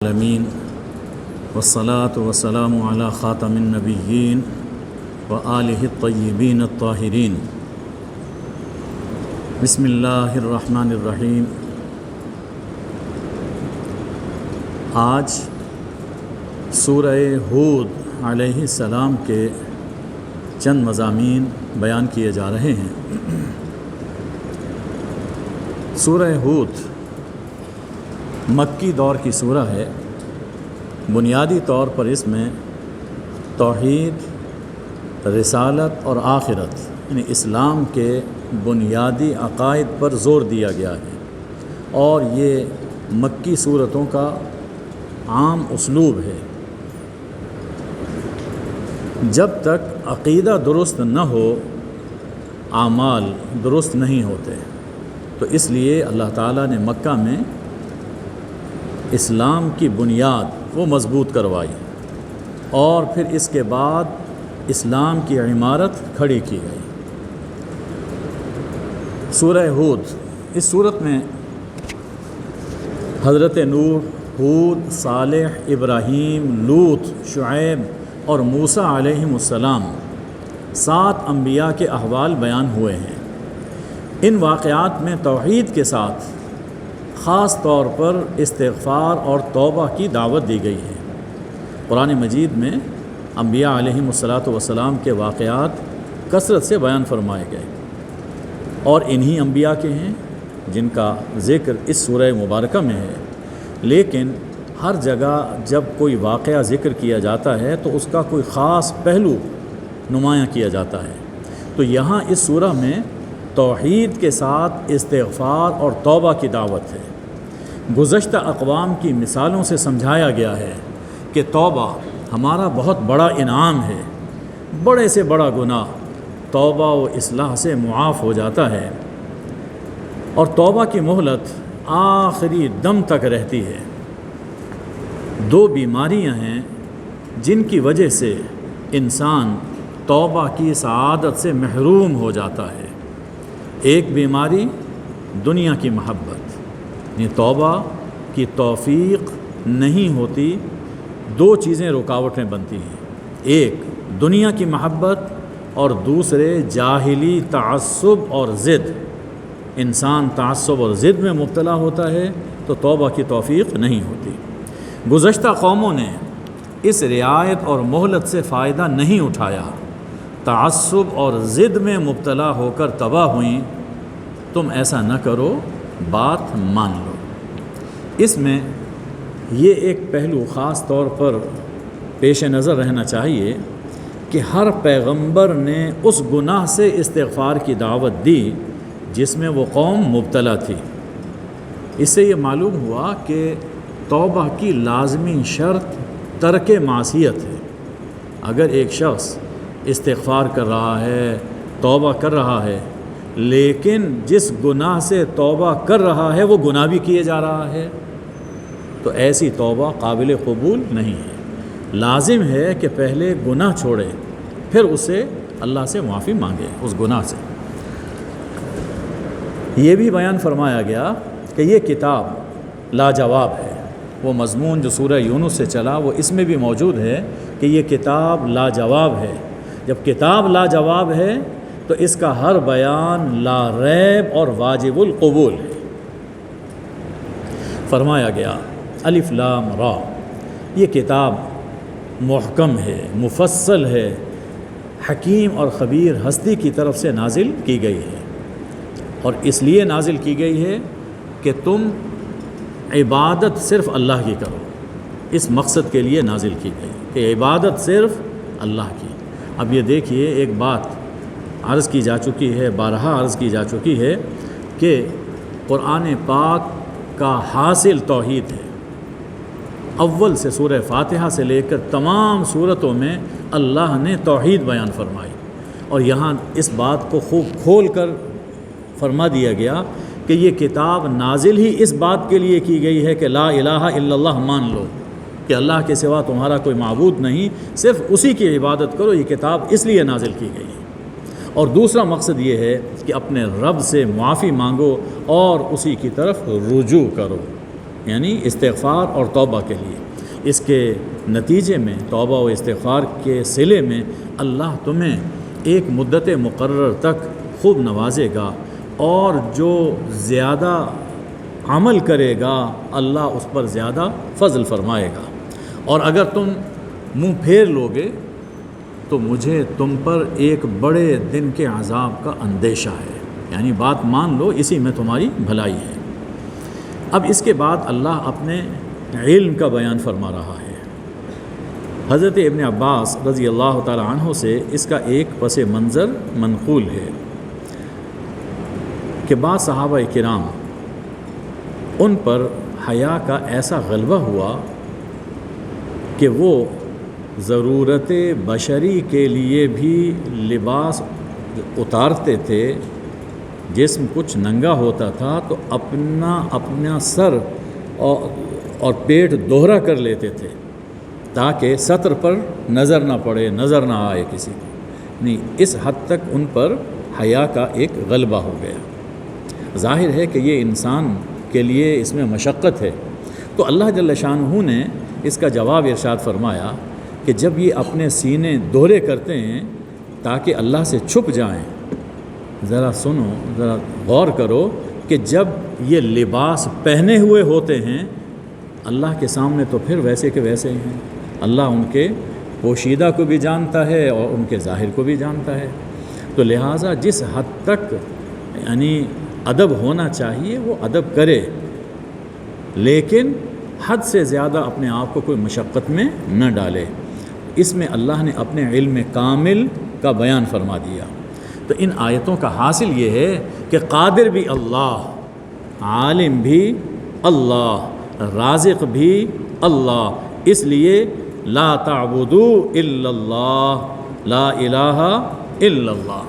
العالمین والصلاة والسلام علی خاتم النبیین وآلہ الطیبین الطاہرین۔ بسم اللہ الرحمن الرحیم۔ آج سورہ ہود علیہ السلام کے چند مضامین بیان کیے جا رہے ہیں۔ سورہ ہود مکی دور کی سورہ ہے۔ بنیادی طور پر اس میں توحید، رسالت اور آخرت یعنی اسلام کے بنیادی عقائد پر زور دیا گیا ہے، اور یہ مکی صورتوں کا عام اسلوب ہے۔ جب تک عقیدہ درست نہ ہو، اعمال درست نہیں ہوتے، تو اس لیے اللہ تعالیٰ نے مکہ میں اسلام کی بنیاد وہ مضبوط کروائی، اور پھر اس کے بعد اسلام کی عمارت کھڑی کی گئی۔ سورہ ہود، اس صورت میں حضرت نوح، ہود، صالح، ابراہیم، لوط، شعیب اور موسیٰ علیہم السلام 7 انبیاء کے احوال بیان ہوئے ہیں۔ ان واقعات میں توحید کے ساتھ خاص طور پر استغفار اور توبہ کی دعوت دی گئی ہے۔ قرآن مجید میں انبیاء علیہم السلام کے واقعات کثرت سے بیان فرمائے گئے، اور انہی انبیاء کے ہیں جن کا ذکر اس سورہ مبارکہ میں ہے۔ لیکن ہر جگہ جب کوئی واقعہ ذکر کیا جاتا ہے تو اس کا کوئی خاص پہلو نمایاں کیا جاتا ہے۔ تو یہاں اس سورہ میں توحید کے ساتھ استغفار اور توبہ کی دعوت ہے۔ گزشتہ اقوام کی مثالوں سے سمجھایا گیا ہے کہ توبہ ہمارا بہت بڑا انعام ہے۔ بڑے سے بڑا گناہ توبہ و اصلاح سے معاف ہو جاتا ہے، اور توبہ کی مہلت آخری دم تک رہتی ہے۔ 2 بیماریاں ہیں جن کی وجہ سے انسان توبہ کی سعادت سے محروم ہو جاتا ہے۔ ایک بیماری دنیا کی محبت، یعنی توبہ کی توفیق نہیں ہوتی، 2 چیزیں رکاوٹیں بنتی ہیں، ایک دنیا کی محبت اور دوسرے جاہلی تعصب اور ضد۔ انسان تعصب اور ضد میں مبتلا ہوتا ہے تو توبہ کی توفیق نہیں ہوتی۔ گزشتہ قوموں نے اس رعایت اور مہلت سے فائدہ نہیں اٹھایا، تعصب اور ضد میں مبتلا ہو کر تباہ ہوئیں۔ تم ایسا نہ کرو، بات مان لو۔ اس میں یہ ایک پہلو خاص طور پر پیش نظر رہنا چاہیے کہ ہر پیغمبر نے اس گناہ سے استغفار کی دعوت دی جس میں وہ قوم مبتلا تھی۔ اس سے یہ معلوم ہوا کہ توبہ کی لازمی شرط ترک معصیت ہے۔ اگر ایک شخص استغفار کر رہا ہے، توبہ کر رہا ہے، لیکن جس گناہ سے توبہ کر رہا ہے وہ گناہ بھی کیے جا رہا ہے، تو ایسی توبہ قابل قبول نہیں ہے۔ لازم ہے کہ پہلے گناہ چھوڑے، پھر اسے اللہ سے معافی مانگے اس گناہ سے۔ یہ بھی بیان فرمایا گیا کہ یہ کتاب لاجواب ہے۔ وہ مضمون جو سورہ یونس سے چلا وہ اس میں بھی موجود ہے کہ یہ کتاب لاجواب ہے۔ جب کتاب لاجواب ہے تو اس کا ہر بیان لا ریب اور واجب القبول ہے۔ فرمایا گیا الف لام را، یہ کتاب محکم ہے، مفصل ہے، حکیم اور خبیر ہستی کی طرف سے نازل کی گئی ہے، اور اس لیے نازل کی گئی ہے کہ تم عبادت صرف اللہ کی کرو۔ اس مقصد کے لیے نازل کی گئی کہ عبادت صرف اللہ کی۔ اب یہ دیکھیے، ایک بات عرض کی جا چکی ہے، بارہا عرض کی جا چکی ہے کہ قرآن پاک کا حاصل توحید ہے۔ اول سے سورہ فاتحہ سے لے کر تمام صورتوں میں اللہ نے توحید بیان فرمائی، اور یہاں اس بات کو خوب کھول کر فرما دیا گیا کہ یہ کتاب نازل ہی اس بات کے لیے کی گئی ہے کہ لا الہ الا اللہ مان لو، کہ اللہ کے سوا تمہارا کوئی معبود نہیں، صرف اسی کی عبادت کرو۔ یہ کتاب اس لیے نازل کی گئی ہے۔ اور دوسرا مقصد یہ ہے کہ اپنے رب سے معافی مانگو اور اسی کی طرف رجوع کرو۔ یعنی استغفار اور توبہ کے لیے۔ اس کے نتیجے میں توبہ و استغفار کے صلے میں اللہ تمہیں ایک مدت مقرر تک خوب نوازے گا، اور جو زیادہ عمل کرے گا اللہ اس پر زیادہ فضل فرمائے گا، اور اگر تم منہ پھیر لوگے تو مجھے تم پر ایک بڑے دن کے عذاب کا اندیشہ ہے، یعنی بات مان لو، اسی میں تمہاری بھلائی ہے۔ اب اس کے بعد اللہ اپنے علم کا بیان فرما رہا ہے۔ حضرت ابن عباس رضی اللہ تعالی عنہ سے اس کا ایک پس منظر منقول ہے کہ بعض صحابہ کرام ان پر حیا کا ایسا غلبہ ہوا کہ وہ ضرورت بشری کے لیے بھی لباس اتارتے تھے، جسم کچھ ننگا ہوتا تھا تو اپنا سر اور پیٹ دوہرا کر لیتے تھے تاکہ سطر پر نظر نہ پڑے، نظر نہ آئے کسی کو۔ نہیں، اس حد تک ان پر حیا کا ایک غلبہ ہو گیا۔ ظاہر ہے کہ یہ انسان کے لیے اس میں مشقت ہے، تو اللہ جل شانہ نے اس کا جواب ارشاد فرمایا کہ جب یہ اپنے سینے دوہرے کرتے ہیں تاکہ اللہ سے چھپ جائیں، ذرا سنو، ذرا غور کرو کہ جب یہ لباس پہنے ہوئے ہوتے ہیں اللہ کے سامنے تو پھر ویسے کے ویسے ہی ہیں۔ اللہ ان کے پوشیدہ کو بھی جانتا ہے اور ان کے ظاہر کو بھی جانتا ہے، تو لہٰذا جس حد تک یعنی ادب ہونا چاہیے وہ ادب کرے، لیکن حد سے زیادہ اپنے آپ کو کوئی مشقت میں نہ ڈالے۔ اس میں اللہ نے اپنے علم کامل کا بیان فرما دیا۔ تو ان آیتوں کا حاصل یہ ہے کہ قادر بھی اللہ، عالم بھی اللہ، رازق بھی اللہ، اس لیے لا تعبدوا الا اللہ، لا الہ الا اللہ۔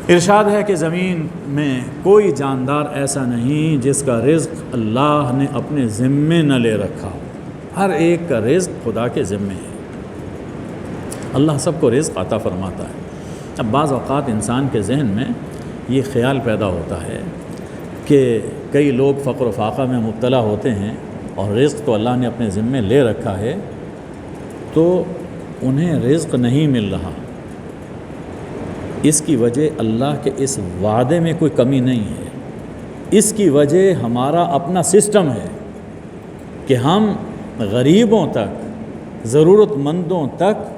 ارشاد ہے کہ زمین میں کوئی جاندار ایسا نہیں جس کا رزق اللہ نے اپنے ذمے نہ لے رکھا ہو، ہر ایک کا رزق خدا کے ذمے ہے، اللہ سب کو رزق عطا فرماتا ہے۔ اب بعض اوقات انسان کے ذہن میں یہ خیال پیدا ہوتا ہے کہ کئی لوگ فقر و فاقہ میں مبتلا ہوتے ہیں اور رزق تو اللہ نے اپنے ذمے لے رکھا ہے تو انہیں رزق نہیں مل رہا۔ اس کی وجہ اللہ کے اس وعدے میں کوئی کمی نہیں ہے، اس کی وجہ ہمارا اپنا سسٹم ہے کہ ہم غریبوں تک، ضرورت مندوں تک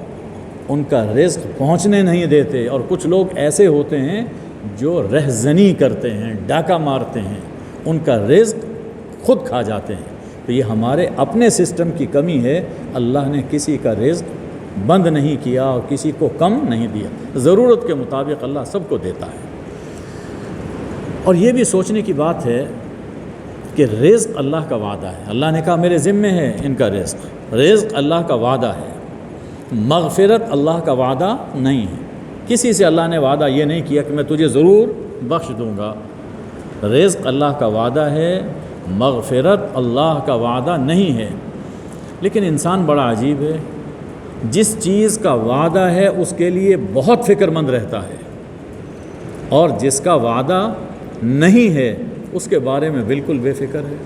ان کا رزق پہنچنے نہیں دیتے، اور کچھ لوگ ایسے ہوتے ہیں جو رہزنی کرتے ہیں، ڈاکہ مارتے ہیں، ان کا رزق خود کھا جاتے ہیں۔ تو یہ ہمارے اپنے سسٹم کی کمی ہے، اللہ نے کسی کا رزق بند نہیں کیا اور کسی کو کم نہیں دیا، ضرورت کے مطابق اللہ سب کو دیتا ہے۔ اور یہ بھی سوچنے کی بات ہے کہ رزق اللہ کا وعدہ ہے، اللہ نے کہا میرے ذمے ہے ان کا رزق اللہ کا وعدہ ہے، مغفرت اللہ کا وعدہ نہیں ہے۔ کسی سے اللہ نے وعدہ یہ نہیں کیا کہ میں تجھے ضرور بخش دوں گا، رزق اللہ کا وعدہ ہے، مغفرت اللہ کا وعدہ نہیں ہے۔ لیکن انسان بڑا عجیب ہے، جس چیز کا وعدہ ہے اس کے لیے بہت فکر مند رہتا ہے، اور جس کا وعدہ نہیں ہے اس کے بارے میں بالکل بے فکر ہے۔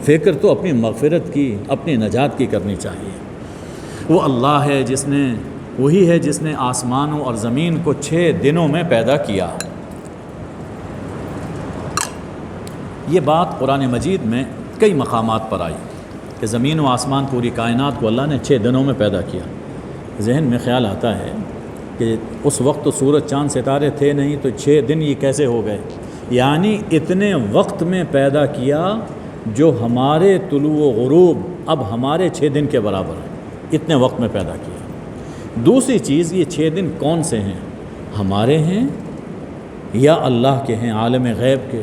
فکر تو اپنی مغفرت کی، اپنی نجات کی کرنی چاہیے۔ وہ اللہ ہے وہی ہے جس نے آسمانوں اور زمین کو 6 دنوں میں پیدا کیا۔ یہ بات قرآن مجید میں کئی مقامات پر آئی کہ زمین و آسمان، پوری کائنات کو اللہ نے 6 دنوں میں پیدا کیا۔ ذہن میں خیال آتا ہے کہ اس وقت تو سورج چاند ستارے تھے نہیں، تو 6 دن یہ کیسے ہو گئے؟ یعنی اتنے وقت میں پیدا کیا جو ہمارے طلوع و غروب اب ہمارے 6 دن کے برابر ہے، اتنے وقت میں پیدا کیا۔ دوسری چیز، یہ 6 دن کون سے ہیں؟ ہمارے ہیں یا اللہ کے ہیں، عالم غیب کے؟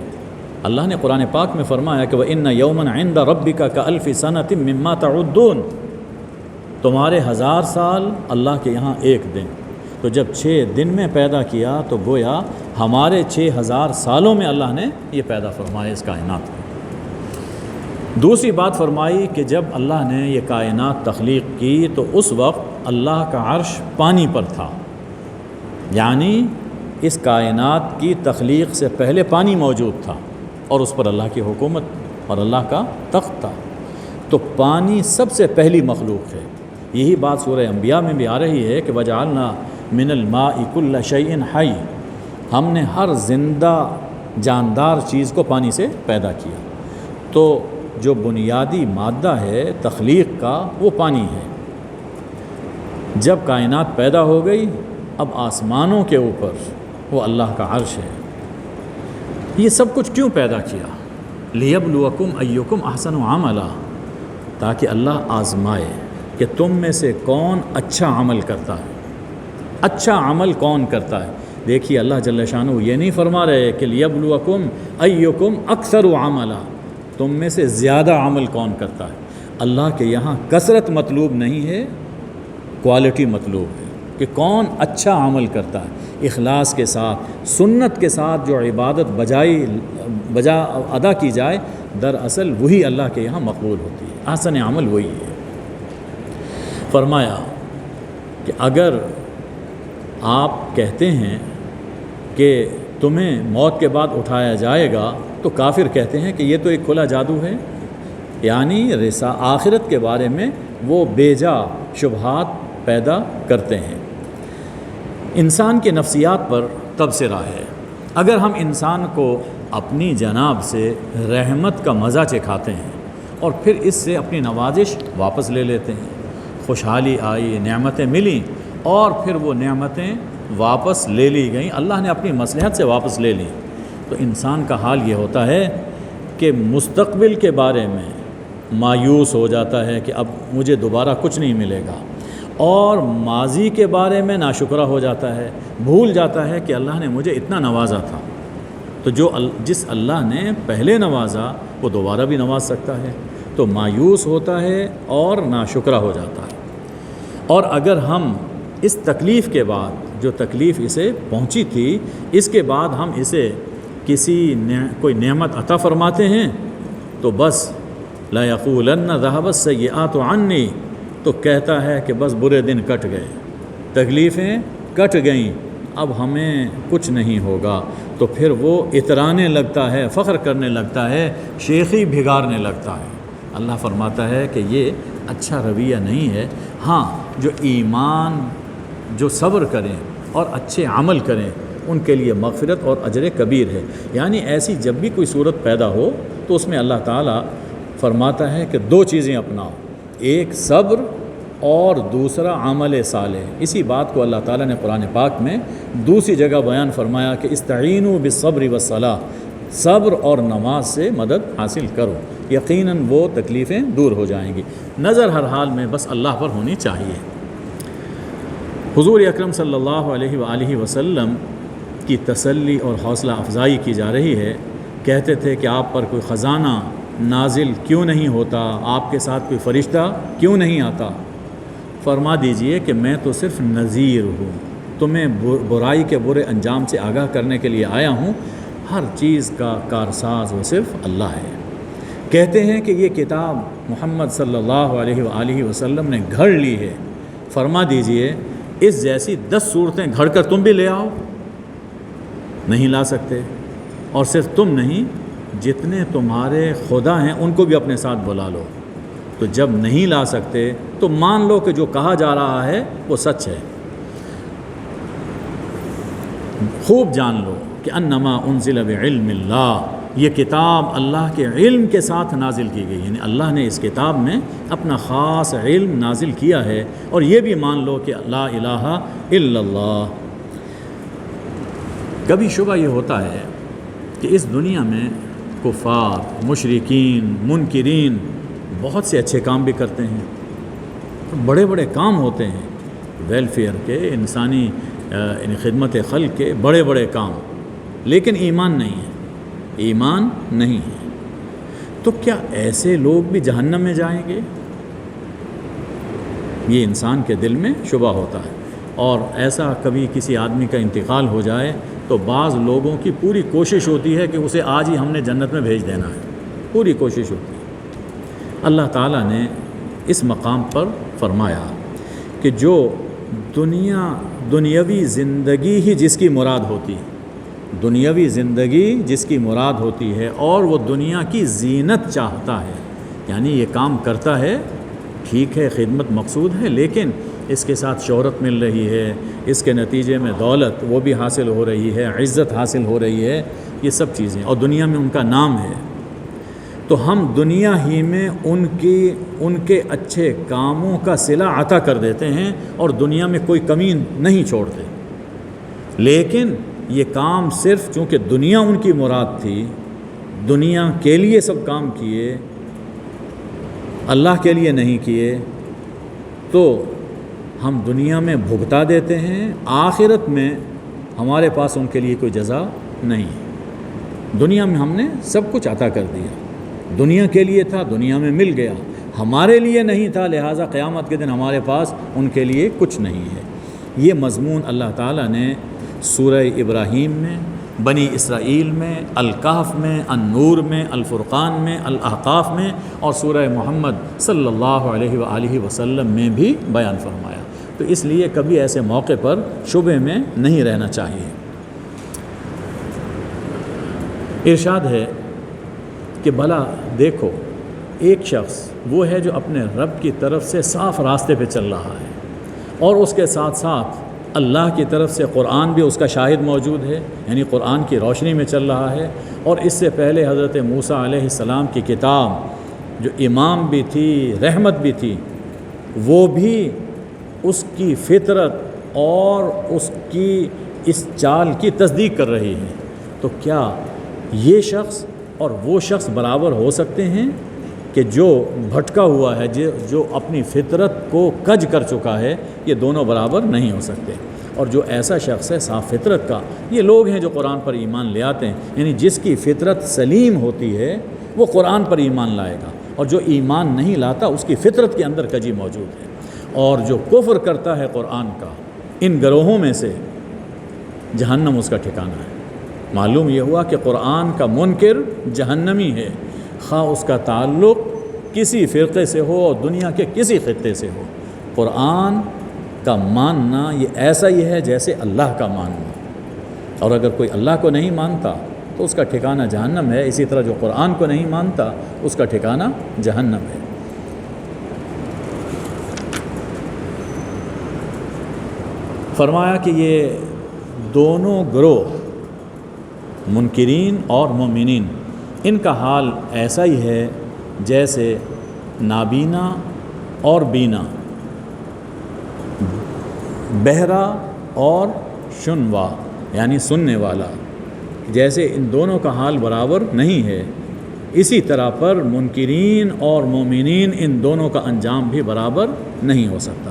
اللہ نے قرآن پاک میں فرمایا کہ وَإِنَّ يَوْمًا عِنْدَ رَبِّكَ كَأَلْفِ سَنَةٍ مِّمَّا تَعُدُّونَ، تمہارے 1000 سال اللہ کے یہاں 1 دن۔ تو جب 6 دن میں پیدا کیا تو گویا ہمارے 6000 سالوں میں اللہ نے یہ پیدا فرمایا اس کائنات کو۔ دوسری بات فرمائی کہ جب اللہ نے یہ کائنات تخلیق کی تو اس وقت اللہ کا عرش پانی پر تھا، یعنی اس کائنات کی تخلیق سے پہلے پانی موجود تھا اور اس پر اللہ کی حکومت اور اللہ کا تخت تھا۔ تو پانی سب سے پہلی مخلوق ہے۔ یہی بات سورہ انبیاء میں بھی آ رہی ہے کہ وجعلنا من الماء کل شیء حی، ہم نے ہر زندہ جاندار چیز کو پانی سے پیدا کیا۔ تو جو بنیادی مادہ ہے تخلیق کا وہ پانی ہے۔ جب کائنات پیدا ہو گئی، اب آسمانوں کے اوپر وہ اللہ کا عرش ہے۔ یہ سب کچھ کیوں پیدا کیا؟ لیبلوکم ایکم احسن عملا، تاکہ اللہ آزمائے کہ تم میں سے کون اچھا عمل کرتا ہے۔ اچھا عمل کون کرتا ہے؟ دیکھیے اللہ جل شانہ یہ نہیں فرما رہے کہ لیبلوکم ایکم اکثر عملا، تم میں سے زیادہ عمل کون کرتا ہے۔ اللہ کے یہاں کثرت مطلوب نہیں ہے، کوالٹی مطلوب ہے کہ کون اچھا عمل کرتا ہے، اخلاص کے ساتھ، سنت کے ساتھ جو عبادت بجا ادا کی جائے، دراصل وہی اللہ کے یہاں مقبول ہوتی ہے۔ احسن عمل وہی ہے۔ فرمایا کہ اگر آپ کہتے ہیں کہ تمہیں موت کے بعد اٹھایا جائے گا، تو کافر کہتے ہیں کہ یہ تو ایک کھلا جادو ہے، یعنی آخرت کے بارے میں وہ بے جا شبہات پیدا کرتے ہیں۔ انسان کی نفسیات پر تبصرہ ہے۔ اگر ہم انسان کو اپنی جناب سے رحمت کا مزہ چکھاتے ہیں اور پھر اس سے اپنی نوازش واپس لے لیتے ہیں، خوشحالی آئی، نعمتیں ملیں اور پھر وہ نعمتیں واپس لے لی گئیں، اللہ نے اپنی مصلحت سے واپس لے لیں، تو انسان کا حال یہ ہوتا ہے کہ مستقبل کے بارے میں مایوس ہو جاتا ہے کہ اب مجھے دوبارہ کچھ نہیں ملے گا، اور ماضی کے بارے میں ناشکرہ ہو جاتا ہے، بھول جاتا ہے کہ اللہ نے مجھے اتنا نوازا تھا۔ تو جس اللہ نے پہلے نوازا وہ دوبارہ بھی نواز سکتا ہے، تو مایوس ہوتا ہے اور ناشکرہ ہو جاتا ہے۔ اور اگر ہم اس تکلیف کے بعد، جو تکلیف اسے پہنچی تھی، اس کے بعد ہم اسے کوئی نعمت عطا فرماتے ہیں، تو بس لا یقولن ذهب السیئات عنی، تو کہتا ہے کہ بس برے دن کٹ گئے، تکلیفیں کٹ گئیں، اب ہمیں کچھ نہیں ہوگا۔ تو پھر وہ اترانے لگتا ہے، فخر کرنے لگتا ہے، شیخی بھگارنے لگتا ہے۔ اللہ فرماتا ہے کہ یہ اچھا رویہ نہیں ہے۔ ہاں، جو ایمان، جو صبر کریں اور اچھے عمل کریں، ان کے لیے مغفرت اور اجر کبیر ہے۔ یعنی ایسی جب بھی کوئی صورت پیدا ہو تو اس میں اللہ تعالیٰ فرماتا ہے کہ دو چیزیں اپناؤ، ایک صبر اور دوسرا عمل صالح۔ اسی بات کو اللہ تعالیٰ نے قرآن پاک میں دوسری جگہ بیان فرمایا کہ استعینوا بالصبر والصلاۃ، صبر اور نماز سے مدد حاصل کرو، یقیناً وہ تکلیفیں دور ہو جائیں گی۔ نظر ہر حال میں بس اللہ پر ہونی چاہیے۔ حضور اکرم صلی اللہ علیہ وآلہ وسلم کی تسلی اور حوصلہ افزائی کی جا رہی ہے۔ کہتے تھے کہ آپ پر کوئی خزانہ نازل کیوں نہیں ہوتا، آپ کے ساتھ کوئی فرشتہ کیوں نہیں آتا؟ فرما دیجئے کہ میں تو صرف نذیر ہوں، تمہیں برائی کے برے انجام سے آگاہ کرنے کے لیے آیا ہوں، ہر چیز کا کارساز وہ صرف اللہ ہے۔ کہتے ہیں کہ یہ کتاب محمد صلی اللہ علیہ وآلہ وسلم نے گھڑ لی ہے، فرما دیجئے اس جیسی 10 صورتیں گھڑ کر تم بھی لے آؤ، نہیں لا سکتے۔ اور صرف تم نہیں، جتنے تمہارے خدا ہیں ان کو بھی اپنے ساتھ بلا لو۔ تو جب نہیں لا سکتے تو مان لو کہ جو کہا جا رہا ہے وہ سچ ہے۔ خوب جان لو کہ انما انزل بعلم اللہ، یہ کتاب اللہ کے علم کے ساتھ نازل کی گئی، یعنی اللہ نے اس کتاب میں اپنا خاص علم نازل کیا ہے۔ اور یہ بھی مان لو کہ لا الہ الا اللہ۔ کبھی شبہ یہ ہوتا ہے کہ اس دنیا میں کفار، مشرکین، منکرین بہت سے اچھے کام بھی کرتے ہیں، بڑے بڑے کام ہوتے ہیں، ویلفیئر کے، انسانی خدمت خلق کے بڑے بڑے کام، لیکن ایمان نہیں ہے، ایمان نہیں ہے۔ تو کیا ایسے لوگ بھی جہنم میں جائیں گے؟ یہ انسان کے دل میں شبہ ہوتا ہے۔ اور ایسا کبھی کسی آدمی کا انتقال ہو جائے تو بعض لوگوں کی پوری کوشش ہوتی ہے کہ اسے آج ہی ہم نے جنت میں بھیج دینا ہے، پوری کوشش ہوتی ہے۔ اللہ تعالیٰ نے اس مقام پر فرمایا کہ جو دنیاوی زندگی ہی جس کی مراد ہوتی، دنیاوی زندگی جس کی مراد ہوتی ہے اور وہ دنیا کی زینت چاہتا ہے، یعنی یہ کام کرتا ہے، ٹھیک ہے خدمت مقصود ہے، لیکن اس کے ساتھ شہرت مل رہی ہے، اس کے نتیجے میں دولت وہ بھی حاصل ہو رہی ہے، عزت حاصل ہو رہی ہے، یہ سب چیزیں، اور دنیا میں ان کا نام ہے، تو ہم دنیا ہی میں ان کے اچھے کاموں کا صلہ عطا کر دیتے ہیں اور دنیا میں کوئی کمی نہیں چھوڑتے۔ لیکن یہ کام صرف چونکہ دنیا ان کی مراد تھی، دنیا کے لیے سب کام کیے، اللہ کے لیے نہیں کیے، تو ہم دنیا میں بھگتا دیتے ہیں، آخرت میں ہمارے پاس ان کے لیے کوئی جزا نہیں ہے۔ دنیا میں ہم نے سب کچھ عطا کر دیا، دنیا کے لیے تھا، دنیا میں مل گیا، ہمارے لیے نہیں تھا، لہٰذا قیامت کے دن ہمارے پاس ان کے لیے کچھ نہیں ہے۔ یہ مضمون اللہ تعالیٰ نے سورہ ابراہیم میں، بنی اسرائیل میں، الکہف میں، النور میں، الفرقان میں، الاحقاف میں اور سورہ محمد صلی اللہ علیہ وآلہ وسلم میں بھی بیان فرمایا۔ تو اس لیے کبھی ایسے موقع پر شبہ میں نہیں رہنا چاہیے۔ ارشاد ہے کہ بھلا دیکھو، ایک شخص وہ ہے جو اپنے رب کی طرف سے صاف راستے پہ چل رہا ہے اور اس کے ساتھ ساتھ اللہ کی طرف سے قرآن بھی اس کا شاہد موجود ہے، یعنی قرآن کی روشنی میں چل رہا ہے، اور اس سے پہلے حضرت موسیٰ علیہ السلام کی کتاب جو امام بھی تھی، رحمت بھی تھی، وہ بھی اس کی فطرت اور اس کی اس چال کی تصدیق کر رہی ہے۔ تو کیا یہ شخص اور وہ شخص برابر ہو سکتے ہیں کہ جو بھٹکا ہوا ہے، جو اپنی فطرت کو کج کر چکا ہے؟ یہ دونوں برابر نہیں ہو سکتے۔ اور جو ایسا شخص ہے صاف فطرت کا، یہ لوگ ہیں جو قرآن پر ایمان لے آتے ہیں، یعنی جس کی فطرت سلیم ہوتی ہے وہ قرآن پر ایمان لائے گا، اور جو ایمان نہیں لاتا اس کی فطرت کے اندر کجی موجود ہے۔ اور جو کفر کرتا ہے قرآن کا، ان گروہوں میں سے جہنم اس کا ٹھکانہ ہے۔ معلوم یہ ہوا کہ قرآن کا منکر جہنمی ہے، خواہ اس کا تعلق کسی فرقے سے ہو اور دنیا کے کسی خطے سے ہو۔ قرآن کا ماننا یہ ایسا ہی ہے جیسے اللہ کا ماننا، اور اگر کوئی اللہ کو نہیں مانتا تو اس کا ٹھکانہ جہنم ہے، اسی طرح جو قرآن کو نہیں مانتا اس کا ٹھکانہ جہنم ہے۔ فرمایا کہ یہ دونوں گروہ، منکرین اور مومنین، ان کا حال ایسا ہی ہے جیسے نابینا اور بینا، بہرا اور شنوا یعنی سننے والا، جیسے ان دونوں کا حال برابر نہیں ہے، اسی طرح پر منکرین اور مومنین ان دونوں کا انجام بھی برابر نہیں ہو سکتا۔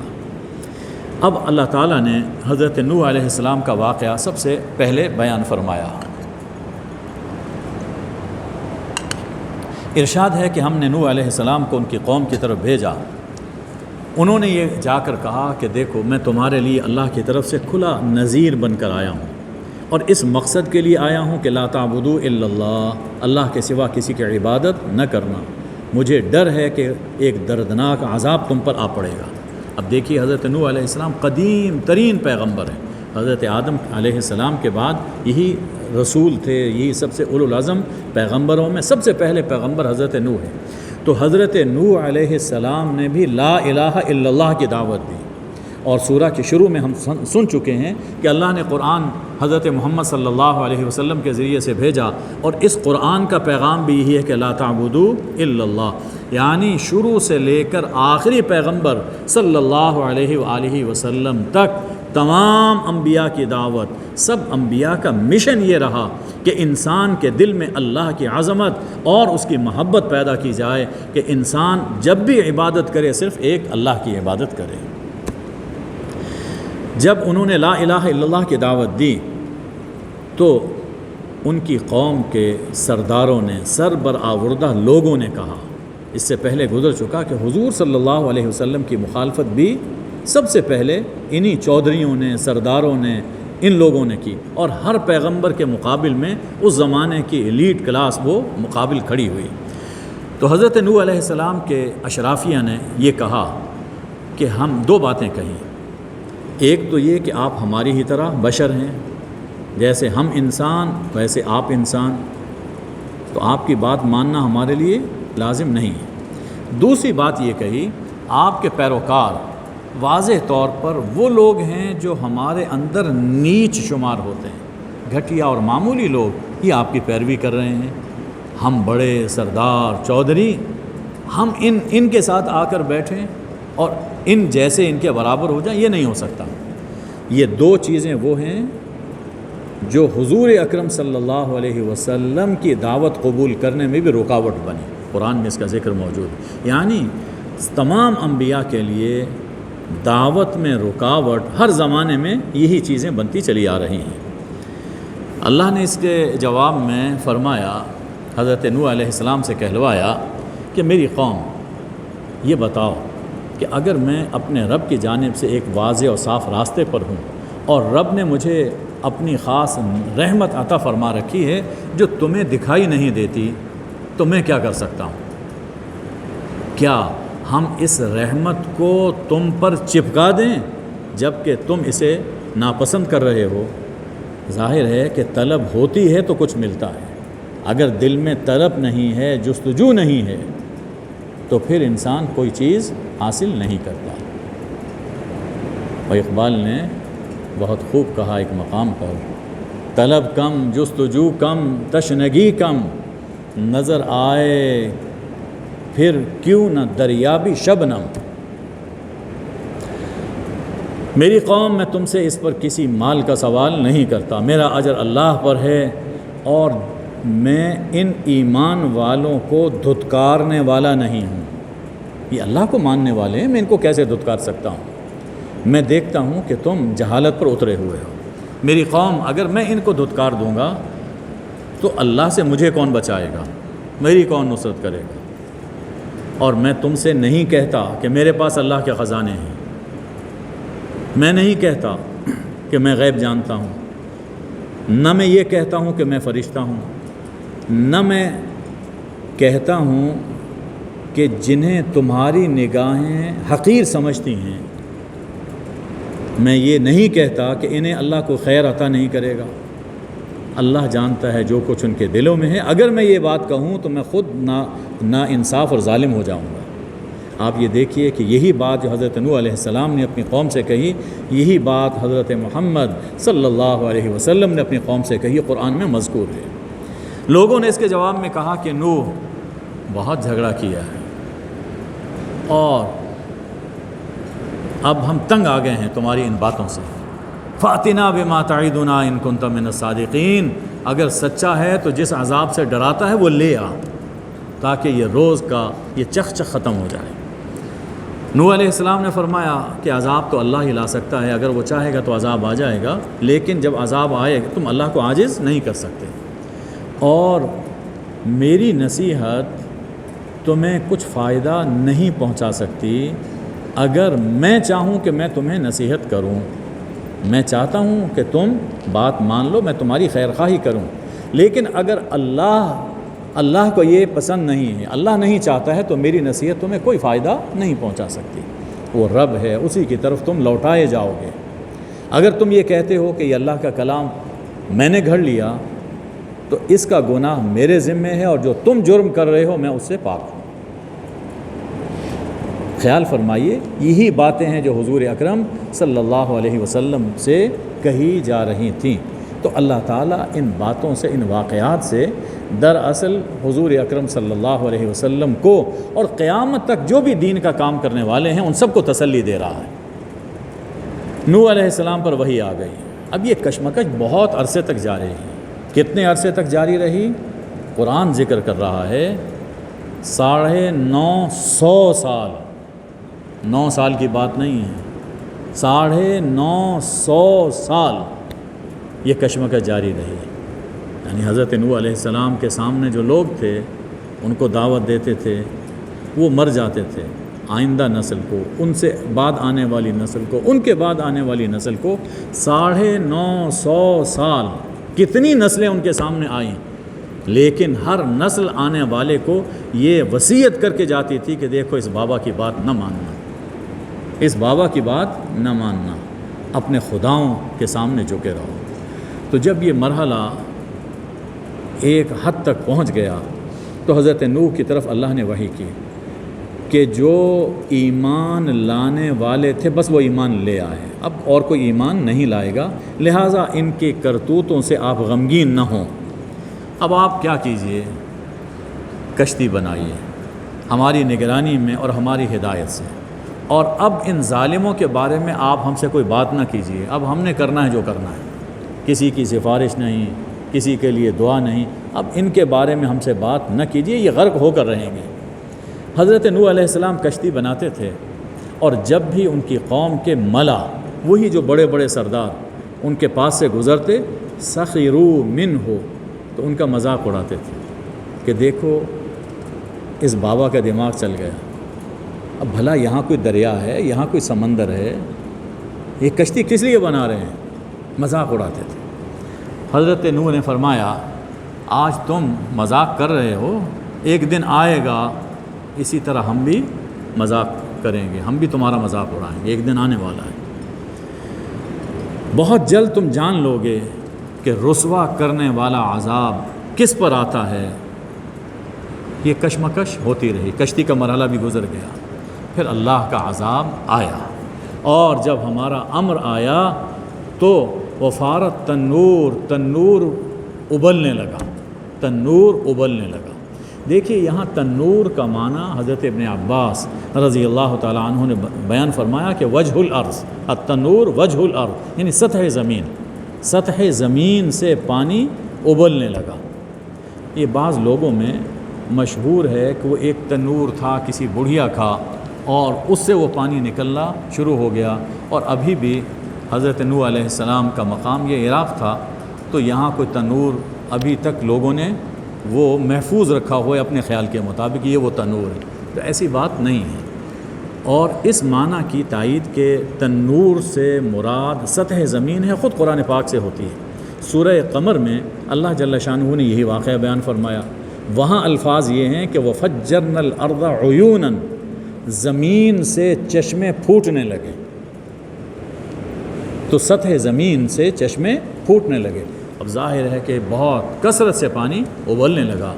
اب اللہ تعالیٰ نے حضرت نوح علیہ السلام کا واقعہ سب سے پہلے بیان فرمایا۔ ارشاد ہے کہ ہم نے نوح علیہ السلام کو ان کی قوم کی طرف بھیجا، انہوں نے یہ جا کر کہا کہ دیکھو میں تمہارے لیے اللہ کی طرف سے کھلا نذیر بن کر آیا ہوں، اور اس مقصد کے لیے آیا ہوں کہ لا تعبدوا الا اللہ، اللہ کے سوا کسی کی عبادت نہ کرنا، مجھے ڈر ہے کہ ایک دردناک عذاب تم پر آ پڑے گا۔ اب دیکھیے حضرت نوح علیہ السلام قدیم ترین پیغمبر ہیں، حضرت آدم علیہ السلام کے بعد یہی رسول تھے، یہی سب سے اولو العزم پیغمبروں میں سب سے پہلے پیغمبر حضرت نوح ہیں۔ تو حضرت نوح علیہ السلام نے بھی لا الہ الا اللہ کی دعوت دی، اور سورہ کے شروع میں ہم سن چکے ہیں کہ اللہ نے قرآن حضرت محمد صلی اللہ علیہ وسلم کے ذریعے سے بھیجا، اور اس قرآن کا پیغام بھی یہی ہے کہ لا تعبدوا الا اللہ، یعنی شروع سے لے کر آخری پیغمبر صلی اللہ علیہ وآلہ وسلم تک تمام انبیاء کی دعوت، سب انبیاء کا مشن یہ رہا کہ انسان کے دل میں اللہ کی عظمت اور اس کی محبت پیدا کی جائے، کہ انسان جب بھی عبادت کرے صرف ایک اللہ کی عبادت کرے۔ جب انہوں نے لا الہ الا اللہ کی دعوت دی تو ان کی قوم کے سرداروں نے، سربرآوردہ لوگوں نے کہا، اس سے پہلے گزر چکا کہ حضور صلی اللہ علیہ وسلم کی مخالفت بھی سب سے پہلے انہی چودھریوں نے، سرداروں نے، ان لوگوں نے کی، اور ہر پیغمبر کے مقابل میں اس زمانے کی ایلیٹ کلاس وہ مقابل کھڑی ہوئی۔ تو حضرت نوح علیہ السلام کے اشرافیہ نے یہ کہا کہ ہم دو باتیں کہیں، ایک تو یہ کہ آپ ہماری ہی طرح بشر ہیں، جیسے ہم انسان ویسے آپ انسان، تو آپ کی بات ماننا ہمارے لیے لازم نہیں ہے۔ دوسری بات یہ کہی، آپ کے پیروکار واضح طور پر وہ لوگ ہیں جو ہمارے اندر نیچ شمار ہوتے ہیں، گھٹیا اور معمولی لوگ یہ آپ کی پیروی کر رہے ہیں۔ ہم بڑے سردار چودھری، ہم ان کے ساتھ آ کر بیٹھیں اور ان جیسے ان کے برابر ہو جائیں، یہ نہیں ہو سکتا۔ یہ دو چیزیں وہ ہیں جو حضور اکرم صلی اللہ علیہ وسلم کی دعوت قبول کرنے میں بھی رکاوٹ بنی۔ قرآن میں اس کا ذکر موجود ہے، یعنی تمام انبیاء کے لیے دعوت میں رکاوٹ ہر زمانے میں یہی چیزیں بنتی چلی آ رہی ہیں۔ اللہ نے اس کے جواب میں فرمایا، حضرت نوح علیہ السلام سے کہلوایا کہ میری قوم یہ بتاؤ کہ اگر میں اپنے رب کی جانب سے ایک واضح اور صاف راستے پر ہوں اور رب نے مجھے اپنی خاص رحمت عطا فرما رکھی ہے جو تمہیں دکھائی نہیں دیتی، تو میں کیا کر سکتا ہوں؟ کیا ہم اس رحمت کو تم پر چپکا دیں جب کہ تم اسے ناپسند کر رہے ہو؟ ظاہر ہے کہ طلب ہوتی ہے تو کچھ ملتا ہے، اگر دل میں طلب نہیں ہے، جستجو نہیں ہے، تو پھر انسان کوئی چیز حاصل نہیں کرتا۔ اور اقبال نے بہت خوب کہا ایک مقام پر، طلب کم جستجو کم تشنگی کم، نظر آئے پھر کیوں نہ دریابی شبنم۔ میری قوم، میں تم سے اس پر کسی مال کا سوال نہیں کرتا، میرا اجر اللہ پر ہے، اور میں ان ایمان والوں کو دھتکارنے والا نہیں ہوں۔ یہ اللہ کو ماننے والے ہیں، میں ان کو کیسے دھتکار سکتا ہوں؟ میں دیکھتا ہوں کہ تم جہالت پر اترے ہوئے ہو۔ میری قوم، اگر میں ان کو دھتکار دوں گا تو اللہ سے مجھے کون بچائے گا؟ میری کون نصرت کرے گا؟ اور میں تم سے نہیں کہتا کہ میرے پاس اللہ کے خزانے ہیں، میں نہیں کہتا کہ میں غیب جانتا ہوں، نہ میں یہ کہتا ہوں کہ میں فرشتہ ہوں، نہ میں کہتا ہوں کہ جنہیں تمہاری نگاہیں حقیر سمجھتی ہیں، میں یہ نہیں کہتا کہ انہیں اللہ کو خیر عطا نہیں کرے گا۔ اللہ جانتا ہے جو کچھ ان کے دلوں میں ہے۔ اگر میں یہ بات کہوں تو میں خود نا انصاف اور ظالم ہو جاؤں گا۔ آپ یہ دیکھیے کہ یہی بات جو حضرت نوح علیہ السلام نے اپنی قوم سے کہی، یہی بات حضرت محمد صلی اللہ علیہ وسلم نے اپنی قوم سے کہی، قرآن میں مذکور ہے۔ لوگوں نے اس کے جواب میں کہا کہ نوح بہت جھگڑا کیا ہے اور اب ہم تنگ آ گئے ہیں تمہاری ان باتوں سے، فَأْتِنَا بِمَا تَعِدُنَا إِن كُنتَ مِنَ الصَّادِقِينَ، اگر سچا ہے تو جس عذاب سے ڈراتا ہے وہ لے آ، تاکہ یہ روز کا یہ چخ ختم ہو جائے۔ نوح علیہ السلام نے فرمایا کہ عذاب تو اللہ ہی لا سکتا ہے، اگر وہ چاہے گا تو عذاب آ جائے گا، لیکن جب عذاب آئے گا تم اللہ کو عاجز نہیں کر سکتے، اور میری نصیحت تمہیں کچھ فائدہ نہیں پہنچا سکتی۔ اگر میں چاہوں کہ میں تمہیں نصیحت کروں، میں چاہتا ہوں کہ تم بات مان لو، میں تمہاری خیر خواہی کروں، لیکن اگر اللہ کو یہ پسند نہیں ہے، اللہ نہیں چاہتا ہے، تو میری نصیحت تمہیں کوئی فائدہ نہیں پہنچا سکتی۔ وہ رب ہے، اسی کی طرف تم لوٹائے جاؤ گے۔ اگر تم یہ کہتے ہو کہ یہ اللہ کا کلام میں نے گھڑ لیا، تو اس کا گناہ میرے ذمے ہے، اور جو تم جرم کر رہے ہو میں اس سے پاک ہوں۔ خیال فرمائیے، یہی باتیں ہیں جو حضور اکرم صلی اللہ علیہ وسلم سے کہی جا رہی تھیں۔ تو اللہ تعالیٰ ان باتوں سے، ان واقعات سے دراصل حضور اکرم صلی اللہ علیہ وسلم کو اور قیامت تک جو بھی دین کا کام کرنے والے ہیں ان سب کو تسلی دے رہا ہے۔ نوح علیہ السلام پر وحی آ گئی، اب یہ کشمکش بہت عرصے تک جاری رہی۔ کتنے عرصے تک جاری رہی؟ قرآن ذکر کر رہا ہے 950 سال، 9 سال کی بات نہیں ہے، 950 سال یہ کشمکش جاری رہی۔ یعنی حضرت نوح علیہ السلام کے سامنے جو لوگ تھے ان کو دعوت دیتے تھے، وہ مر جاتے تھے، آئندہ نسل کو، ان سے بعد آنے والی نسل کو، ان کے بعد آنے والی نسل کو 950 سال کتنی نسلیں ان کے سامنے آئیں، لیکن ہر نسل آنے والے کو یہ وصیت کر کے جاتی تھی کہ دیکھو اس بابا کی بات نہ ماننا، اس بابا کی بات نہ ماننا، اپنے خداؤں کے سامنے جھکے رہو۔ تو جب یہ مرحلہ ایک حد تک پہنچ گیا تو حضرت نوح کی طرف اللہ نے وحی کی کہ جو ایمان لانے والے تھے بس وہ ایمان لے آئے، اب اور کوئی ایمان نہیں لائے گا، لہٰذا ان کی کرتوتوں سے آپ غمگین نہ ہوں۔ اب آپ کیا کیجئے، کشتی بنائیے ہماری نگرانی میں اور ہماری ہدایت سے، اور اب ان ظالموں کے بارے میں آپ ہم سے کوئی بات نہ کیجئے، اب ہم نے کرنا ہے جو کرنا ہے، کسی کی سفارش نہیں، کسی کے لیے دعا نہیں، اب ان کے بارے میں ہم سے بات نہ کیجئے، یہ غرق ہو کر رہیں گے۔ حضرت نوح علیہ السلام کشتی بناتے تھے، اور جب بھی ان کی قوم کے ملا، وہی جو بڑے بڑے سردار ان کے پاس سے گزرتے، سخروا منہ، تو ان کا مذاق اڑاتے تھے کہ دیکھو اس بابا کا دماغ چل گیا، اب بھلا یہاں کوئی دریا ہے، یہاں کوئی سمندر ہے، یہ کشتی کس لیے بنا رہے ہیں، مذاق اڑاتے تھے۔ حضرت نوح نے فرمایا آج تم مذاق کر رہے ہو، ایک دن آئے گا اسی طرح ہم بھی مذاق کریں گے، ہم بھی تمہارا مذاق اڑائیں گے، ایک دن آنے والا ہے۔ بہت جلد تم جان لو گے کہ رسوا کرنے والا عذاب کس پر آتا ہے۔ یہ کشمکش ہوتی رہی، کشتی کا مرحلہ بھی گزر گیا، پھر اللہ کا عذاب آیا، اور جب ہمارا امر آیا تو وفارت تنور ابلنے لگا، تنور ابلنے لگا۔ دیکھیے یہاں تنور کا معنی حضرت ابن عباس رضی اللہ تعالیٰ عنہ نے بیان فرمایا کہ وجہ الارض، التنور وجہ الارض، یعنی سطح زمین سے پانی ابلنے لگا۔ یہ بعض لوگوں میں مشہور ہے کہ وہ ایک تنور تھا کسی بڑھیا کا، اور اس سے وہ پانی نکلنا شروع ہو گیا، اور ابھی بھی حضرت نوح علیہ السلام کا مقام یہ عراق تھا، تو یہاں کوئی تنور ابھی تک لوگوں نے وہ محفوظ رکھا ہوا ہے اپنے خیال کے مطابق، یہ وہ تنور ہے، تو ایسی بات نہیں ہے۔ اور اس معنی کی تائید کہ تنور سے مراد سطح زمین ہے خود قرآن پاک سے ہوتی ہے۔ سورہ قمر میں اللہ جل شانہ نے یہی واقعہ بیان فرمایا، وہاں الفاظ یہ ہیں کہ وَفَجَّرْنَا الْأَرْضَ عُيُونًا، زمین سے چشمے پھوٹنے لگے، تو سطح زمین سے چشمے پھوٹنے لگے۔ اب ظاہر ہے کہ بہت کثرت سے پانی ابلنے لگا،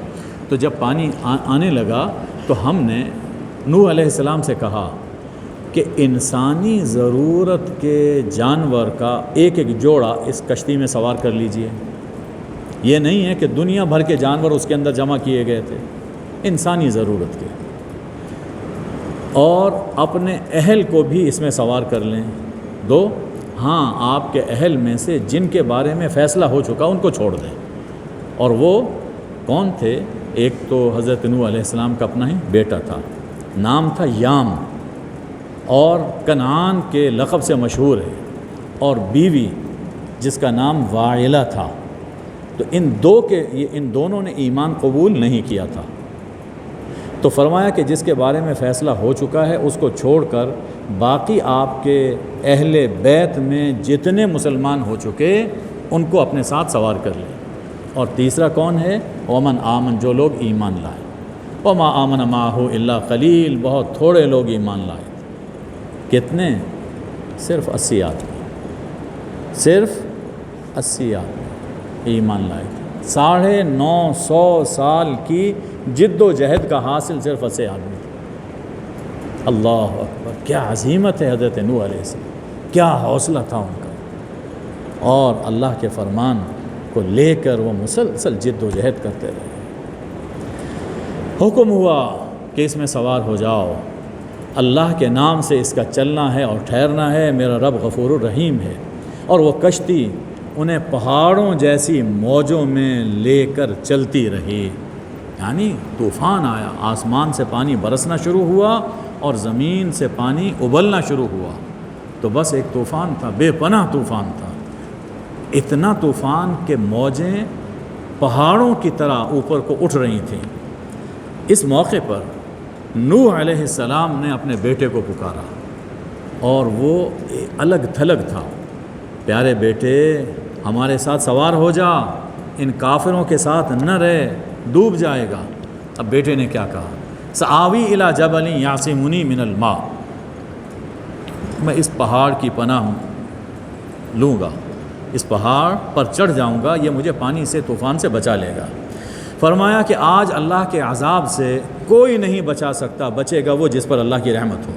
تو جب پانی آنے لگا تو ہم نے نوح علیہ السلام سے کہا کہ انسانی ضرورت کے جانور کا ایک ایک جوڑا اس کشتی میں سوار کر لیجئے۔ یہ نہیں ہے کہ دنیا بھر کے جانور اس کے اندر جمع کیے گئے تھے، انسانی ضرورت کے، اور اپنے اہل کو بھی اس میں سوار کر لیں۔ دو، ہاں آپ کے اہل میں سے جن کے بارے میں فیصلہ ہو چکا ان کو چھوڑ دیں، اور وہ کون تھے؟ ایک تو حضرت نوح علیہ السلام کا اپنا ہی بیٹا تھا، نام تھا یام، اور کنعان کے لقب سے مشہور ہے، اور بیوی جس کا نام واعلہ تھا۔ تو ان دونوں نے ایمان قبول نہیں کیا تھا، تو فرمایا کہ جس کے بارے میں فیصلہ ہو چکا ہے اس کو چھوڑ کر باقی آپ کے اہل بیت میں جتنے مسلمان ہو چکے ان کو اپنے ساتھ سوار کر لیں۔ اور تیسرا کون ہے؟ ومن آمن، جو لوگ ایمان لائے، وما آمن معہ الا قلیل، بہت تھوڑے لوگ ایمان لائے۔ کتنے؟ صرف 80 آدمی، صرف 80 آدمی ایمان لائے تھے۔ 950 سال کی جد و جہد کا حاصل صرف 80 آدمی تھے۔ اللہ اکبر، کیا عظیمت ہے حضرت نوح علیہ السلام، کیا حوصلہ تھا ان کا، اور اللہ کے فرمان کو لے کر وہ مسلسل جد و جہد کرتے رہے۔ حکم ہوا کہ اس میں سوار ہو جاؤ، اللہ کے نام سے اس کا چلنا ہے اور ٹھہرنا ہے، میرا رب غفور الرحیم ہے۔ اور وہ کشتی انہیں پہاڑوں جیسی موجوں میں لے کر چلتی رہی، یعنی طوفان آیا، آسمان سے پانی برسنا شروع ہوا اور زمین سے پانی ابلنا شروع ہوا، تو بس ایک طوفان تھا، بے پناہ طوفان تھا، اتنا طوفان کہ موجیں پہاڑوں کی طرح اوپر کو اٹھ رہی تھیں۔ اس موقع پر نوح علیہ السلام نے اپنے بیٹے کو پکارا، اور وہ الگ تھلگ تھا، پیارے بیٹے ہمارے ساتھ سوار ہو جا، ان کافروں کے ساتھ نہ رہ، ڈوب جائے گا۔ اب بیٹے نے کیا کہا؟ سآوی الی جبل یعصمنی من الماء، میں اس پہاڑ کی پناہ لوں گا، اس پہاڑ پر چڑھ جاؤں گا، یہ مجھے پانی سے، طوفان سے بچا لے گا۔ فرمایا کہ آج اللہ کے عذاب سے کوئی نہیں بچا سکتا، بچے گا وہ جس پر اللہ کی رحمت ہو۔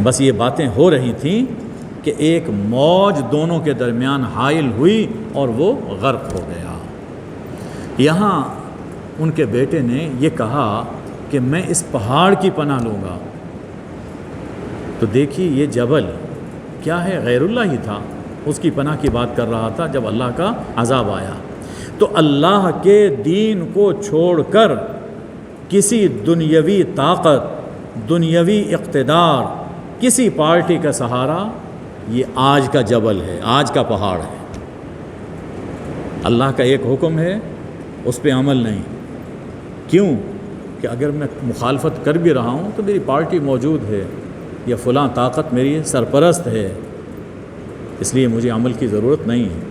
بس یہ باتیں ہو رہی تھیں کہ ایک موج دونوں کے درمیان حائل ہوئی اور وہ غرق ہو گیا۔ یہاں ان کے بیٹے نے یہ کہا کہ میں اس پہاڑ کی پناہ لوں گا۔ تو دیکھیے یہ جبل کیا ہے، غیر اللہ ہی تھا، اس کی پناہ کی بات کر رہا تھا جب اللہ کا عذاب آیا۔ تو اللہ کے دین کو چھوڑ کر کسی دنیاوی طاقت، دنیاوی اقتدار، کسی پارٹی کا سہارا، یہ آج کا جبل ہے، آج کا پہاڑ ہے۔ اللہ کا ایک حکم ہے، اس پہ عمل نہیں۔ کیوں؟ کہ اگر میں مخالفت کر بھی رہا ہوں تو میری پارٹی موجود ہے یا فلاں طاقت میری سرپرست ہے، اس لیے مجھے عمل کی ضرورت نہیں ہے۔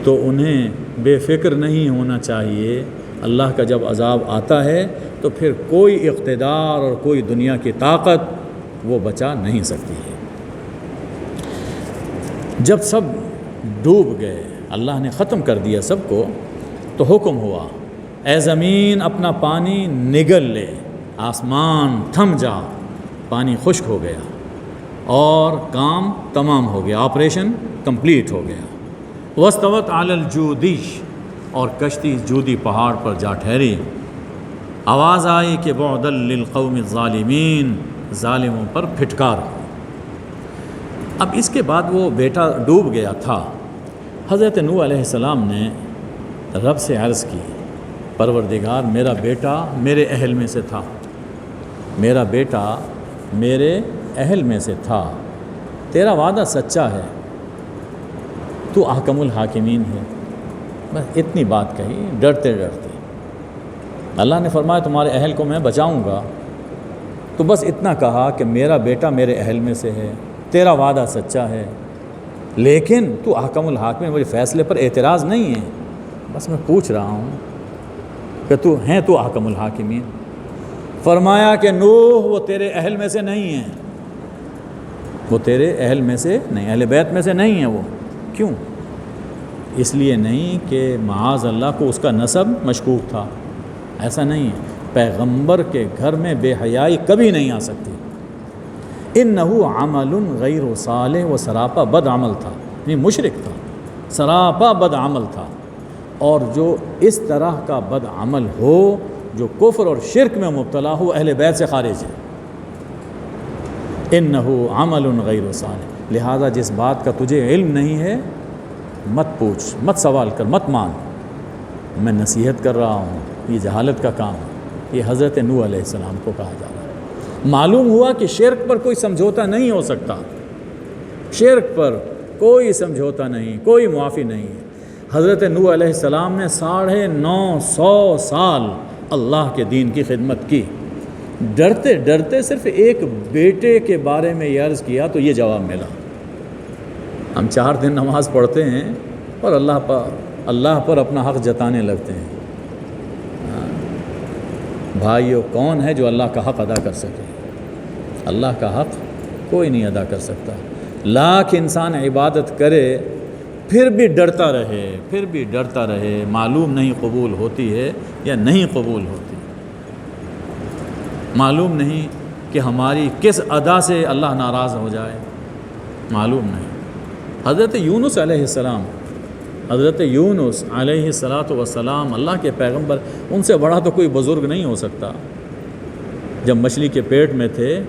تو انہیں بے فکر نہیں ہونا چاہیے۔ اللہ کا جب عذاب آتا ہے تو پھر کوئی اقتدار اور کوئی دنیا کی طاقت وہ بچا نہیں سکتی ہے۔ جب سب ڈوب گئے، اللہ نے ختم کر دیا سب کو، تو حکم ہوا اے زمین اپنا پانی نگل لے، آسمان تھم جا، پانی خشک ہو گیا اور کام تمام ہو گیا، آپریشن کمپلیٹ ہو گیا۔ واستوت علی الجودی، اور کشتی جودی پہاڑ پر جا ٹھہری۔ آواز آئی کہ بعدا للقوم الظالمین، ظالموں پر پھٹکار ہو۔ اب اس کے بعد وہ بیٹا ڈوب گیا تھا۔ حضرت نوح علیہ السلام نے رب سے عرض کی، پروردگار میرا بیٹا میرے اہل میں سے تھا، میرا بیٹا میرے اہل میں سے تھا، تیرا وعدہ سچا ہے، تو احکم الحاکمین ہے۔ بس اتنی بات کہی ڈرتے ڈرتے۔ اللہ نے فرمایا تمہارے اہل کو میں بچاؤں گا، تو بس اتنا کہا کہ میرا بیٹا میرے اہل میں سے ہے، تیرا وعدہ سچا ہے، لیکن تو احکم الحاکمین، مجھے فیصلے پر اعتراض نہیں ہے، بس میں پوچھ رہا ہوں کہ تو احکم الحاکمین۔ فرمایا کہ نوح وہ تیرے اہل میں سے نہیں ہیں، وہ تیرے اہل میں سے نہیں، اہل بیت میں سے نہیں ہیں وہ۔ کیوں؟ اس لیے نہیں کہ معاذ اللہ کو اس کا نسب مشکوک تھا، ایسا نہیں ہے۔ پیغمبر کے گھر میں بے حیائی کبھی نہیں آ سکتی۔ انہو عمل غیر صالح، وہ سراپا بد عمل تھا، نہیں مشرک تھا، سراپا بد عمل تھا۔ اور جو اس طرح کا بد عمل ہو، جو کفر اور شرک میں مبتلا ہو، اہل بیت سے خارج ہے۔ انہو عمل غیر صالح، لہذا جس بات کا تجھے علم نہیں ہے مت پوچھ، مت سوال کر، مت مان، میں نصیحت کر رہا ہوں، یہ جہالت کا کام ہے۔ یہ حضرت نوح علیہ السلام کو کہا جا رہا ہے۔ معلوم ہوا کہ شرک پر کوئی سمجھوتا نہیں ہو سکتا، شرک پر کوئی سمجھوتا نہیں، کوئی معافی نہیں ہے۔ حضرت نوح علیہ السلام نے 950 سال اللہ کے دین کی خدمت کی، ڈرتے ڈرتے صرف ایک بیٹے کے بارے میں یہ عرض کیا تو یہ جواب ملا۔ ہم 4 دن نماز پڑھتے ہیں اور اللہ پر اپنا حق جتانے لگتے ہیں۔ بھائیو، کون ہے جو اللہ کا حق ادا کر سکے؟ اللہ کا حق کوئی نہیں ادا کر سکتا۔ لاکھ انسان عبادت کرے پھر بھی ڈرتا رہے، معلوم نہیں قبول ہوتی ہے یا نہیں قبول ہوتی، معلوم نہیں کہ ہماری کس ادا سے اللہ ناراض ہو جائے، معلوم نہیں۔ حضرت یونس علیہ السلام، حضرت یونس علیہ السلام اللہ کے پیغمبر، ان سے بڑا تو کوئی بزرگ نہیں ہو سکتا۔ جب مچھلی کے پیٹ میں تھے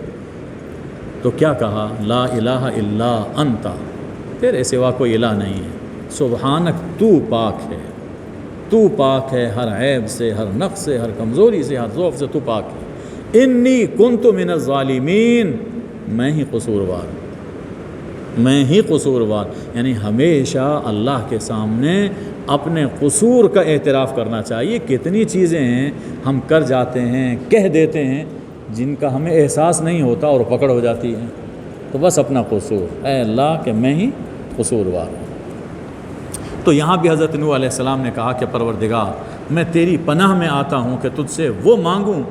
تو کیا کہا؟ لا الہ الا انت، تیرے سوا کوئی الہ نہیں ہے، سبحانک، تو پاک ہے، تو پاک ہے ہر عیب سے، ہر نقص سے، ہر کمزوری سے، ہر ضعف سے تو پاک ہے۔ انی کنت من الظالمین، میں ہی قصوروار، یعنی ہمیشہ اللہ کے سامنے اپنے قصور کا اعتراف کرنا چاہیے۔ کتنی چیزیں ہیں ہم کر جاتے ہیں، کہہ دیتے ہیں، جن کا ہمیں احساس نہیں ہوتا اور پکڑ ہو جاتی ہے، تو بس اپنا قصور، اے اللہ کہ میں ہی قصوروار ہوں۔ تو یہاں بھی حضرت نوح علیہ السلام نے کہا کہ پروردگار میں تیری پناہ میں آتا ہوں کہ تجھ سے وہ مانگوں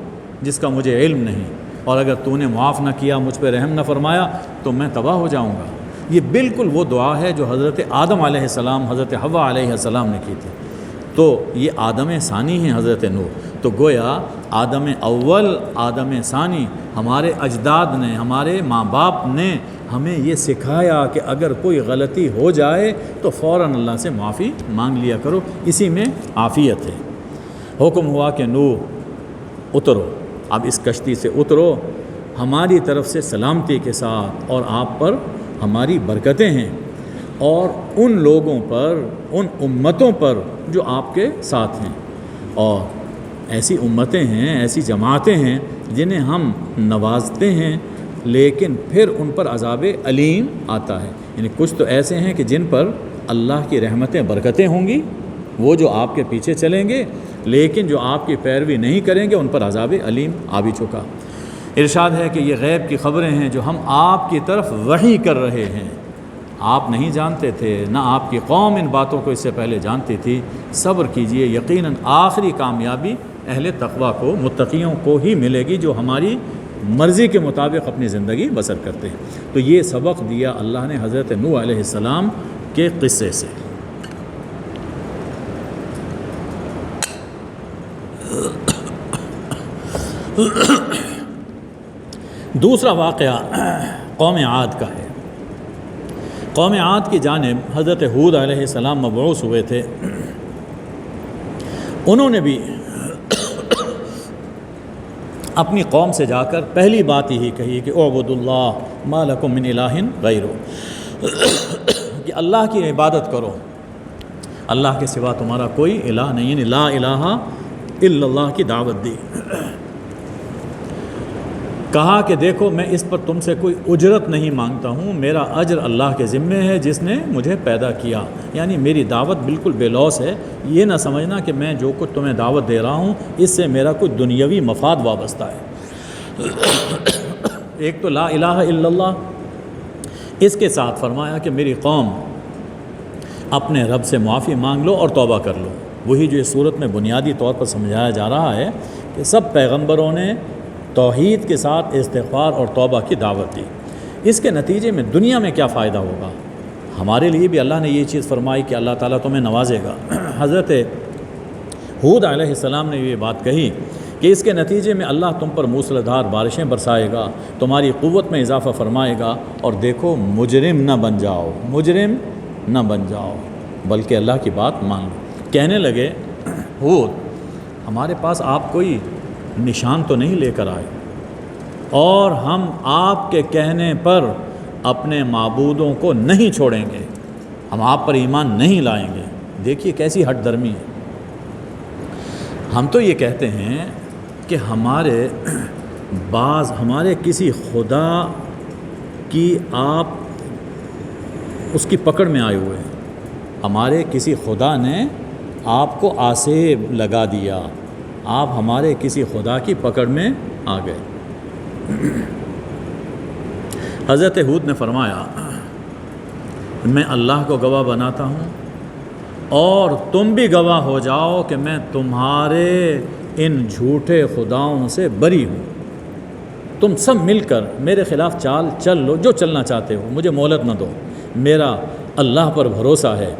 جس کا مجھے علم نہیں، اور اگر تو نے معاف نہ کیا، مجھ پہ رحم نہ فرمایا تو میں تباہ ہو جاؤں گا۔ یہ بالکل وہ دعا ہے جو حضرت آدم علیہ السلام، حضرت حوا علیہ السلام نے کی تھی۔ تو یہ آدم ثانی ہیں حضرت نوح، تو گویا آدم اول، آدم ثانی، ہمارے اجداد نے، ہمارے ماں باپ نے ہمیں یہ سکھایا کہ اگر کوئی غلطی ہو جائے تو فوراً اللہ سے معافی مانگ لیا کرو، اسی میں عافیت ہے۔ حکم ہوا کہ نوح اترو، اب اس کشتی سے اترو، ہماری طرف سے سلامتی کے ساتھ، اور آپ پر ہماری برکتیں ہیں، اور ان لوگوں پر، ان امتوں پر جو آپ کے ساتھ ہیں، اور ایسی امتیں ہیں، ایسی جماعتیں ہیں جنہیں ہم نوازتے ہیں لیکن پھر ان پر عذاب علیم آتا ہے۔ یعنی کچھ تو ایسے ہیں کہ جن پر اللہ کی رحمتیں، برکتیں ہوں گی، وہ جو آپ کے پیچھے چلیں گے، لیکن جو آپ کی پیروی نہیں کریں گے ان پر عذاب علیم آ بھی چکا۔ ارشاد ہے کہ یہ غیب کی خبریں ہیں جو ہم آپ کی طرف وحی کر رہے ہیں، آپ نہیں جانتے تھے، نہ آپ کی قوم ان باتوں کو اس سے پہلے جانتی تھی۔ صبر کیجئے، یقیناً آخری کامیابی اہل تقویٰ کو، متقیوں کو ہی ملے گی جو ہماری مرضی کے مطابق اپنی زندگی بسر کرتے ہیں۔ تو یہ سبق دیا اللہ نے حضرت نوح علیہ السلام کے قصے سے۔ دوسرا واقعہ قوم عاد کا ہے۔ قوم عاد کی جانب حضرت ہود علیہ السلام مبعوث ہوئے تھے۔ انہوں نے بھی اپنی قوم سے جا کر پہلی بات یہی کہی کہ اعبدوا اللہ ما لکم من الہ غیرہ، کہ اللہ کی عبادت کرو، اللہ کے سوا تمہارا کوئی الہ نہیں، یعنی لا الہ الا اللہ کی دعوت دی۔ کہا کہ دیکھو میں اس پر تم سے کوئی اجرت نہیں مانگتا ہوں، میرا اجر اللہ کے ذمے ہے جس نے مجھے پیدا کیا، یعنی میری دعوت بالکل بے لوث ہے۔ یہ نہ سمجھنا کہ میں جو کچھ تمہیں دعوت دے رہا ہوں اس سے میرا کوئی دنیاوی مفاد وابستہ ہے۔ ایک تو لا الہ الا اللہ، اس کے ساتھ فرمایا کہ میری قوم اپنے رب سے معافی مانگ لو اور توبہ کر لو۔ وہی جو اس صورت میں بنیادی طور پر سمجھایا جا رہا ہے کہ سب پیغمبروں نے توحید کے ساتھ استغفار اور توبہ کی دعوت دی۔ اس کے نتیجے میں دنیا میں کیا فائدہ ہوگا؟ ہمارے لیے بھی اللہ نے یہ چیز فرمائی کہ اللہ تعالیٰ تمہیں نوازے گا۔ حضرت ہود علیہ السلام نے یہ بات کہی کہ اس کے نتیجے میں اللہ تم پر موسلادھار بارشیں برسائے گا، تمہاری قوت میں اضافہ فرمائے گا، اور دیکھو مجرم نہ بن جاؤ، مجرم نہ بن جاؤ، بلکہ اللہ کی بات مان لو۔ کہنے لگے ہود ہمارے پاس آپ کوئی نشان تو نہیں لے کر آئے، اور ہم آپ کے کہنے پر اپنے معبودوں کو نہیں چھوڑیں گے، ہم آپ پر ایمان نہیں لائیں گے۔ دیکھیے کیسی ہٹ درمی ہے۔ ہم تو یہ کہتے ہیں کہ ہمارے کسی خدا کی آپ اس کی پکڑ میں آئے ہوئے ہیں، ہمارے کسی خدا نے آپ کو آسیب لگا دیا، آپ ہمارے کسی خدا کی پکڑ میں آ گئے۔ حضرت ہود نے فرمایا میں اللہ کو گواہ بناتا ہوں اور تم بھی گواہ ہو جاؤ کہ میں تمہارے ان جھوٹے خداؤں سے بری ہوں۔ تم سب مل کر میرے خلاف چال چل لو، جو چلنا چاہتے ہو، مجھے مہلت نہ دو، میرا اللہ پر بھروسہ ہے،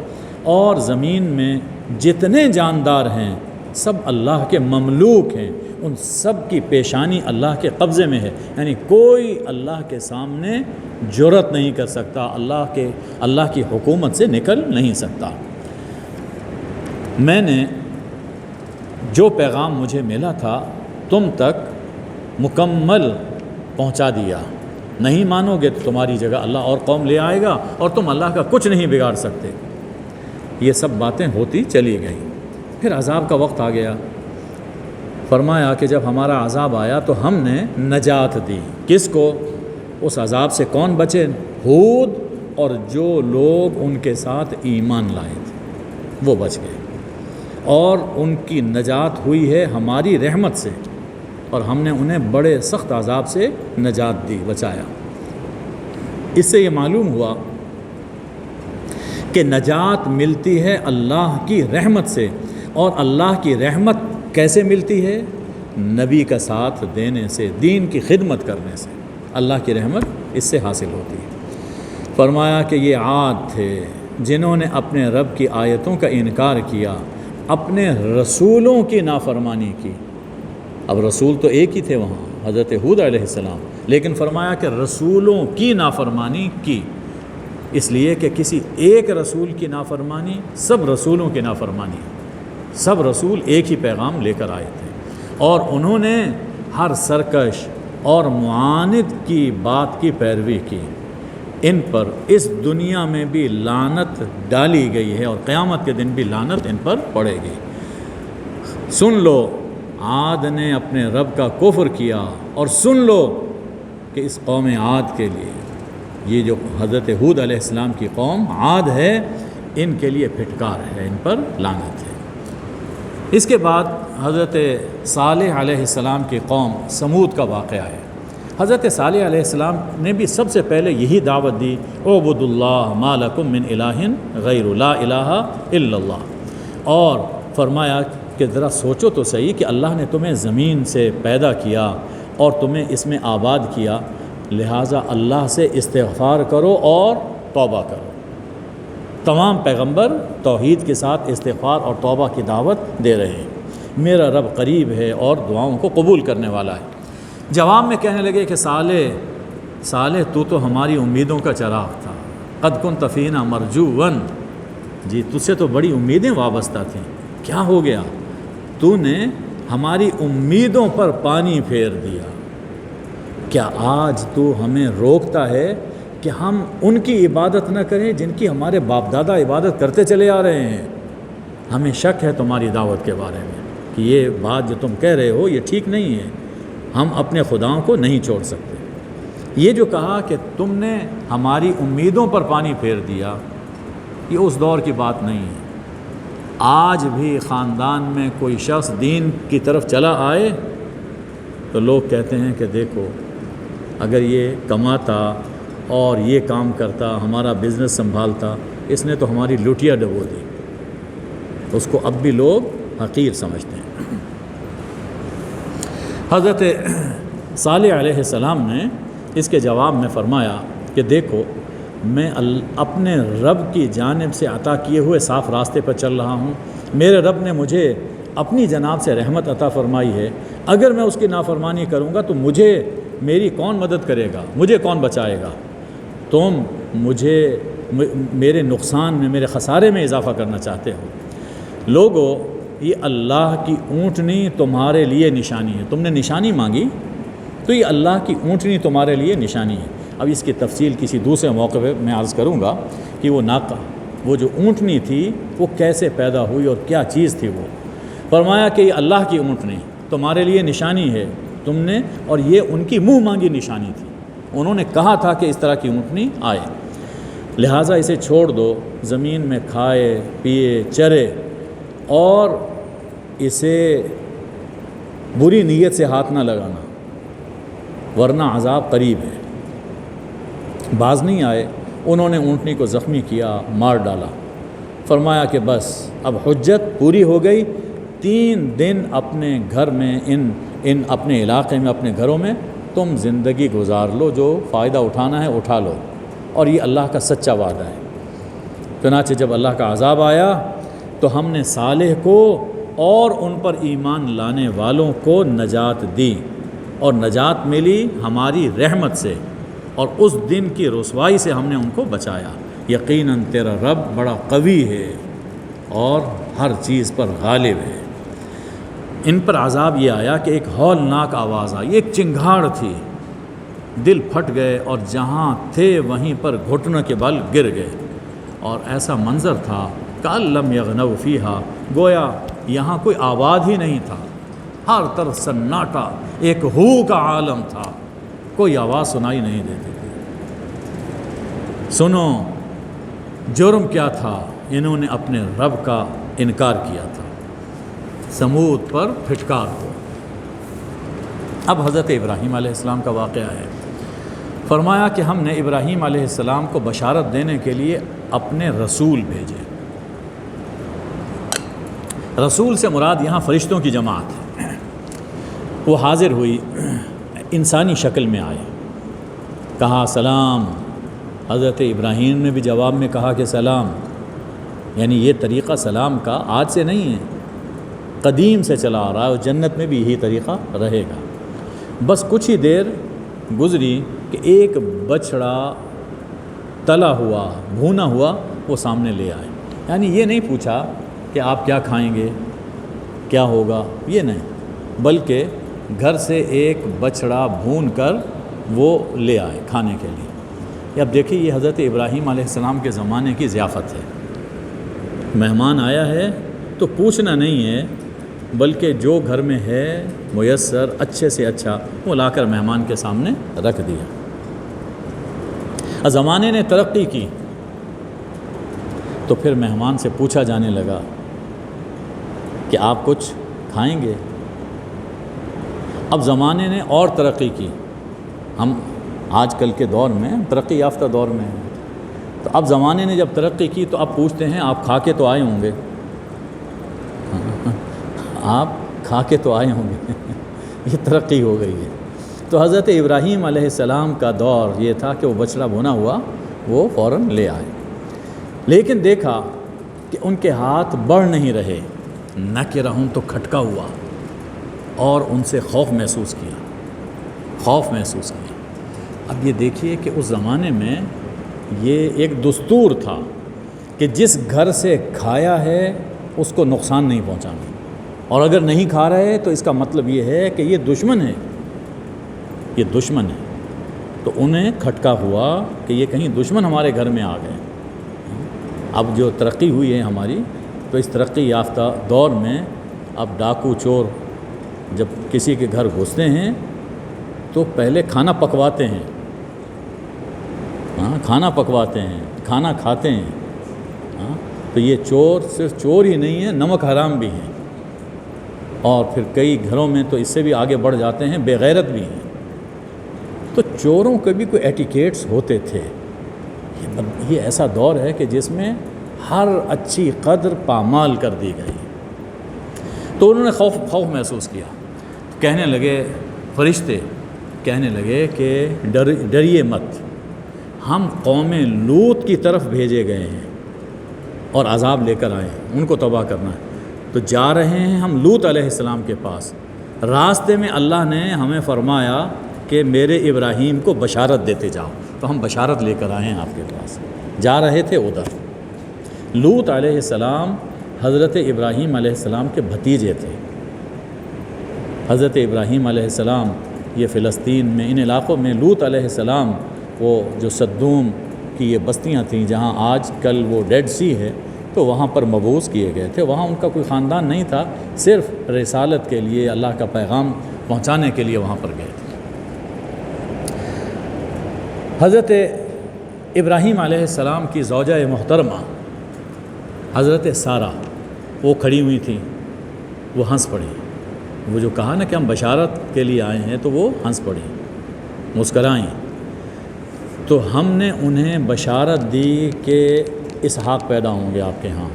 اور زمین میں جتنے جاندار ہیں سب اللہ کے مملوک ہیں، ان سب کی پیشانی اللہ کے قبضے میں ہے، یعنی کوئی اللہ کے سامنے جرأت نہیں کر سکتا، اللہ کی حکومت سے نکل نہیں سکتا۔ میں نے جو پیغام مجھے ملا تھا تم تک مکمل پہنچا دیا، نہیں مانو گے تو تمہاری جگہ اللہ اور قوم لے آئے گا اور تم اللہ کا کچھ نہیں بگاڑ سکتے۔ یہ سب باتیں ہوتی چلی گئیں۔ پھر عذاب کا وقت آ گیا۔ فرمایا کہ جب ہمارا عذاب آیا تو ہم نے نجات دی۔ کس کو؟ اس عذاب سے کون بچے؟ ہود اور جو لوگ ان کے ساتھ ایمان لائے تھے وہ بچ گئے، اور ان کی نجات ہوئی ہے ہماری رحمت سے، اور ہم نے انہیں بڑے سخت عذاب سے نجات دی، بچایا۔ اس سے یہ معلوم ہوا کہ نجات ملتی ہے اللہ کی رحمت سے، اور اللہ کی رحمت کیسے ملتی ہے؟ نبی کا ساتھ دینے سے، دین کی خدمت کرنے سے اللہ کی رحمت اس سے حاصل ہوتی ہے۔ فرمایا کہ یہ عاد تھے جنہوں نے اپنے رب کی آیتوں کا انکار کیا، اپنے رسولوں کی نافرمانی کی۔ اب رسول تو ایک ہی تھے وہاں، حضرت ہود علیہ السلام، لیکن فرمایا کہ رسولوں کی نافرمانی کی، اس لیے کہ کسی ایک رسول کی نافرمانی سب رسولوں کی نافرمانی، سب رسول ایک ہی پیغام لے کر آئے تھے، اور انہوں نے ہر سرکش اور معاند کی بات کی پیروی کی۔ ان پر اس دنیا میں بھی لعنت ڈالی گئی ہے اور قیامت کے دن بھی لعنت ان پر پڑے گی۔ سن لو، عاد نے اپنے رب کا کفر کیا، اور سن لو کہ اس قوم عاد کے لیے، یہ جو حضرت ہود علیہ السلام کی قوم عاد ہے، ان کے لیے پھٹکار ہے، ان پر لعنت ہے۔ اس کے بعد حضرت صالح علیہ السلام کی قوم سمود کا واقعہ ہے۔ حضرت صالح علیہ السلام نے بھی سب سے پہلے یہی دعوت دی، اعبدوا اللہ ما لکم من الہ غیر لا الہ الا اللہ، اور فرمایا کہ ذرا سوچو تو صحیح کہ اللہ نے تمہیں زمین سے پیدا کیا اور تمہیں اس میں آباد کیا، لہٰذا اللہ سے استغفار کرو اور توبہ کرو۔ تمام پیغمبر توحید کے ساتھ استغفار اور توبہ کی دعوت دے رہے ہیں۔ میرا رب قریب ہے اور دعاؤں کو قبول کرنے والا ہے۔ جواب میں کہنے لگے کہ صالح تو ہماری امیدوں کا چراغ تھا، قد کنت فینا مرجوا، جی تجھ سے تو بڑی امیدیں وابستہ تھیں، کیا ہو گیا؟ تو نے ہماری امیدوں پر پانی پھیر دیا۔ کیا آج تو ہمیں روکتا ہے کہ ہم ان کی عبادت نہ کریں جن کی ہمارے باپ دادا عبادت کرتے چلے آ رہے ہیں؟ ہمیں شک ہے تمہاری دعوت کے بارے میں کہ یہ بات جو تم کہہ رہے ہو یہ ٹھیک نہیں ہے، ہم اپنے خداؤں کو نہیں چھوڑ سکتے۔ یہ جو کہا کہ تم نے ہماری امیدوں پر پانی پھیر دیا، یہ اس دور کی بات نہیں ہے۔ آج بھی خاندان میں کوئی شخص دین کی طرف چلا آئے تو لوگ کہتے ہیں کہ دیکھو اگر یہ کماتا اور یہ کام کرتا، ہمارا بزنس سنبھالتا، اس نے تو ہماری لٹیا ڈبو دی۔ اس کو اب بھی لوگ حقیر سمجھتے ہیں۔ حضرت صالح علیہ السلام نے اس کے جواب میں فرمایا کہ دیکھو میں اپنے رب کی جانب سے عطا کیے ہوئے صاف راستے پر چل رہا ہوں، میرے رب نے مجھے اپنی جناب سے رحمت عطا فرمائی ہے، اگر میں اس کی نافرمانی کروں گا تو میری کون مدد کرے گا، مجھے کون بچائے گا؟ تم مجھے میرے نقصان میں، میرے خسارے میں اضافہ کرنا چاہتے ہو۔ لوگو، یہ اللہ کی اونٹنی تمہارے لیے نشانی ہے۔ تم نے نشانی مانگی تو یہ اللہ کی اونٹنی تمہارے لیے نشانی ہے۔ اب اس کی تفصیل کسی دوسرے موقع پہ میں عرض کروں گا کہ وہ ناقہ، وہ جو اونٹنی تھی وہ کیسے پیدا ہوئی اور کیا چیز تھی وہ۔ فرمایا کہ یہ اللہ کی اونٹنی تمہارے لیے نشانی ہے، تم نے، اور یہ ان کی منہ مانگی نشانی تھی، انہوں نے کہا تھا کہ اس طرح کی اونٹنی آئے، لہٰذا اسے چھوڑ دو، زمین میں کھائے پیے چرے، اور اسے بری نیت سے ہاتھ نہ لگانا ورنہ عذاب قریب ہے۔ باز نہیں آئے، انہوں نے اونٹنی کو زخمی کیا، مار ڈالا۔ فرمایا کہ بس اب حجت پوری ہو گئی، 3 دن اپنے گھر میں ان اپنے علاقے میں، اپنے گھروں میں تم زندگی گزار لو، جو فائدہ اٹھانا ہے اٹھا لو، اور یہ اللہ کا سچا وعدہ ہے۔ چنانچہ جب اللہ کا عذاب آیا تو ہم نے صالح کو اور ان پر ایمان لانے والوں کو نجات دی، اور نجات ملی ہماری رحمت سے، اور اس دن کی رسوائی سے ہم نے ان کو بچایا۔ یقیناً تیرا رب بڑا قوی ہے اور ہر چیز پر غالب ہے۔ ان پر عذاب یہ آیا کہ ایک ہولناک آواز آئی، ایک چنگھاڑ تھی، دل پھٹ گئے اور جہاں تھے وہیں پر گھٹنوں کے بل گر گئے، اور ایسا منظر تھا کأن لم یغنوا فیہا، گویا یہاں کوئی آباد ہی نہیں تھا، ہر طرف سناٹا، ایک ہو کا عالم تھا، کوئی آواز سنائی نہیں دیتی تھی۔ سنو جرم کیا تھا، انہوں نے اپنے رب کا انکار کیا تھا، سمود پر پھٹکار ہو۔ اب حضرت ابراہیم علیہ السلام کا واقعہ ہے۔ فرمایا کہ ہم نے ابراہیم علیہ السلام کو بشارت دینے کے لیے اپنے رسول بھیجے۔ رسول سے مراد یہاں فرشتوں کی جماعت ہے۔ وہ حاضر ہوئی، انسانی شکل میں آئے، کہا سلام، حضرت ابراہیم نے بھی جواب میں کہا کہ سلام، یعنی یہ طریقہ سلام کا آج سے نہیں ہے، قدیم سے چلا آ رہا ہے، اور جنت میں بھی یہی طریقہ رہے گا۔ بس کچھ ہی دیر گزری کہ ایک بچڑا تلا ہوا بھونا ہوا وہ سامنے لے آئے، یعنی یہ نہیں پوچھا کہ آپ کیا کھائیں گے، کیا ہوگا، یہ نہیں، بلکہ گھر سے ایک بچڑا بھون کر وہ لے آئے کھانے کے لیے۔ اب دیکھیے یہ حضرت ابراہیم علیہ السلام کے زمانے کی ضیافت ہے، مہمان آیا ہے تو پوچھنا نہیں ہے، بلکہ جو گھر میں ہے میسر اچھے سے اچھا وہ لا کر مہمان کے سامنے رکھ دیا۔ زمانے نے ترقی کی تو پھر مہمان سے پوچھا جانے لگا کہ آپ کچھ کھائیں گے۔ اب زمانے نے اور ترقی کی، ہم آج کل کے دور میں ترقی یافتہ دور میں ہیں، تو اب زمانے نے جب ترقی کی تو اب پوچھتے ہیں آپ کھا کے تو آئے ہوں گے، آپ کھا کے تو آئے ہوں گے یہ ترقی ہو گئی ہے۔ تو حضرت ابراہیم علیہ السلام کا دور یہ تھا کہ وہ بچڑا بھونا ہوا وہ فوراً لے آئے، لیکن دیکھا کہ ان کے ہاتھ بڑھ نہیں رہے، نہ کہ رہوں تو کھٹکا ہوا، اور ان سے خوف محسوس کیا۔ اب یہ دیکھیے کہ اس زمانے میں یہ ایک دستور تھا کہ جس گھر سے کھایا ہے اس کو نقصان نہیں پہنچانا، اور اگر نہیں کھا رہے تو اس کا مطلب یہ ہے کہ یہ دشمن ہے، تو انہیں کھٹکا ہوا کہ یہ کہیں دشمن ہمارے گھر میں آ گئے۔ اب جو ترقی ہوئی ہے ہماری، تو اس ترقی یافتہ دور میں اب ڈاکو چور جب کسی کے گھر گھستے ہیں تو پہلے کھانا پکواتے ہیں، کھانا کھاتے ہیں، تو یہ چور صرف چور ہی نہیں ہے، نمک حرام بھی ہیں، اور پھر کئی گھروں میں تو اس سے بھی آگے بڑھ جاتے ہیں، بے غیرت بھی ہیں۔ تو چوروں کے بھی کوئی ایٹیکیٹس ہوتے تھے۔ یہ ایسا دور ہے کہ جس میں ہر اچھی قدر پامال کر دی گئی، تو انہوں نے خوف محسوس کیا، کہنے لگے، فرشتے کہنے لگے کہ ڈریے مت، ہم قوم لوط کی طرف بھیجے گئے ہیں اور عذاب لے کر آئے ہیں، ان کو تباہ کرنا ہے، تو جا رہے ہیں ہم لوط علیہ السلام کے پاس، راستے میں اللہ نے ہمیں فرمایا کہ میرے ابراہیم کو بشارت دیتے جاؤ، تو ہم بشارت لے کر آئے ہیں آپ کے پاس، جا رہے تھے ادھر۔ لوط علیہ السلام حضرت ابراہیم علیہ السلام کے بھتیجے تھے۔ حضرت ابراہیم علیہ السلام یہ فلسطین میں ان علاقوں میں، لوط علیہ السلام وہ جو صدوم کی یہ بستیاں تھیں جہاں آج کل وہ ڈیڈ سی ہے، تو وہاں پر مبعوث کیے گئے تھے۔ وہاں ان کا کوئی خاندان نہیں تھا، صرف رسالت کے لیے، اللہ کا پیغام پہنچانے کے لیے وہاں پر گئے تھے۔ حضرت ابراہیم علیہ السلام کی زوجہ محترمہ حضرت سارہ وہ کھڑی ہوئی تھیں، وہ ہنس پڑی، وہ جو کہا نا کہ ہم بشارت کے لیے آئے ہیں، تو وہ ہنس پڑی، مسکرائیں۔ تو ہم نے انہیں بشارت دی کہ اسحاق پیدا ہوں گے آپ کے ہاں،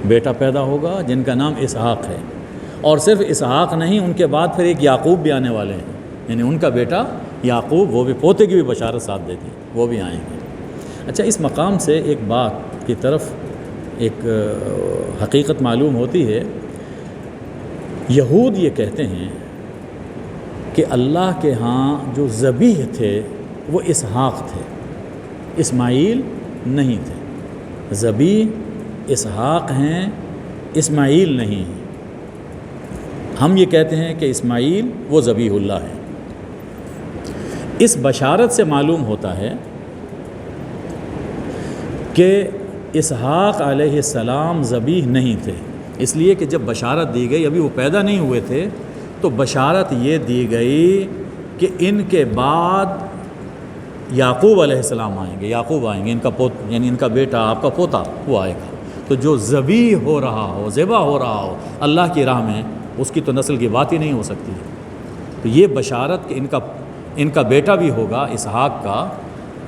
بیٹا پیدا ہوگا جن کا نام اسحاق ہے، اور صرف اسحاق نہیں، ان کے بعد پھر ایک یعقوب بھی آنے والے ہیں، یعنی ان کا بیٹا یعقوب، وہ بھی پوتے کی بھی بشارت ساتھ دیتی، وہ بھی آئیں گے۔ اچھا، اس مقام سے ایک بات کی طرف ایک حقیقت معلوم ہوتی ہے، یہود یہ کہتے ہیں کہ اللہ کے ہاں جو ذبیح تھے وہ اسحاق تھے، اسماعیل نہیں تھے، ذبیح اسحاق ہیں، اسماعیل نہیں۔ ہم یہ کہتے ہیں کہ اسماعیل وہ ذبیح اللہ ہے۔ اس بشارت سے معلوم ہوتا ہے کہ اسحاق علیہ السلام ذبیح نہیں تھے، اس لیے کہ جب بشارت دی گئی، ابھی وہ پیدا نہیں ہوئے تھے، تو بشارت یہ دی گئی کہ ان کے بعد یعقوب علیہ السلام آئیں گے، یعقوب آئیں گے، ان کا یعنی ان کا بیٹا، آپ کا پوتا، وہ آئے گا۔ تو جو ذبیح ہو رہا ہو، ذبح ہو رہا ہو اللہ کی راہ میں، اس کی تو نسل کی بات ہی نہیں ہو سکتی۔ تو یہ بشارت کہ ان کا بیٹا بھی ہوگا اسحاق کا،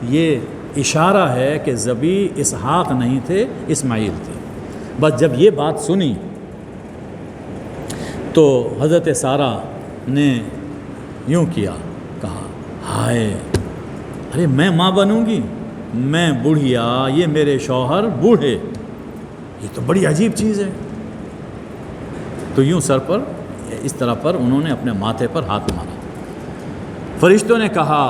یہ اشارہ ہے کہ ذبیح اسحاق نہیں تھے، اسماعیل تھے۔ بس جب یہ بات سنی تو حضرت سارہ نے یوں کیا، کہا ہائے، ارے میں ماں بنوں گی، میں بڑھیا، یہ میرے شوہر بوڑھے، یہ تو بڑی عجیب چیز ہے۔ تو یوں سر پر اس طرح پر انہوں نے اپنے ماتھے پر ہاتھ مارا۔ فرشتوں نے کہا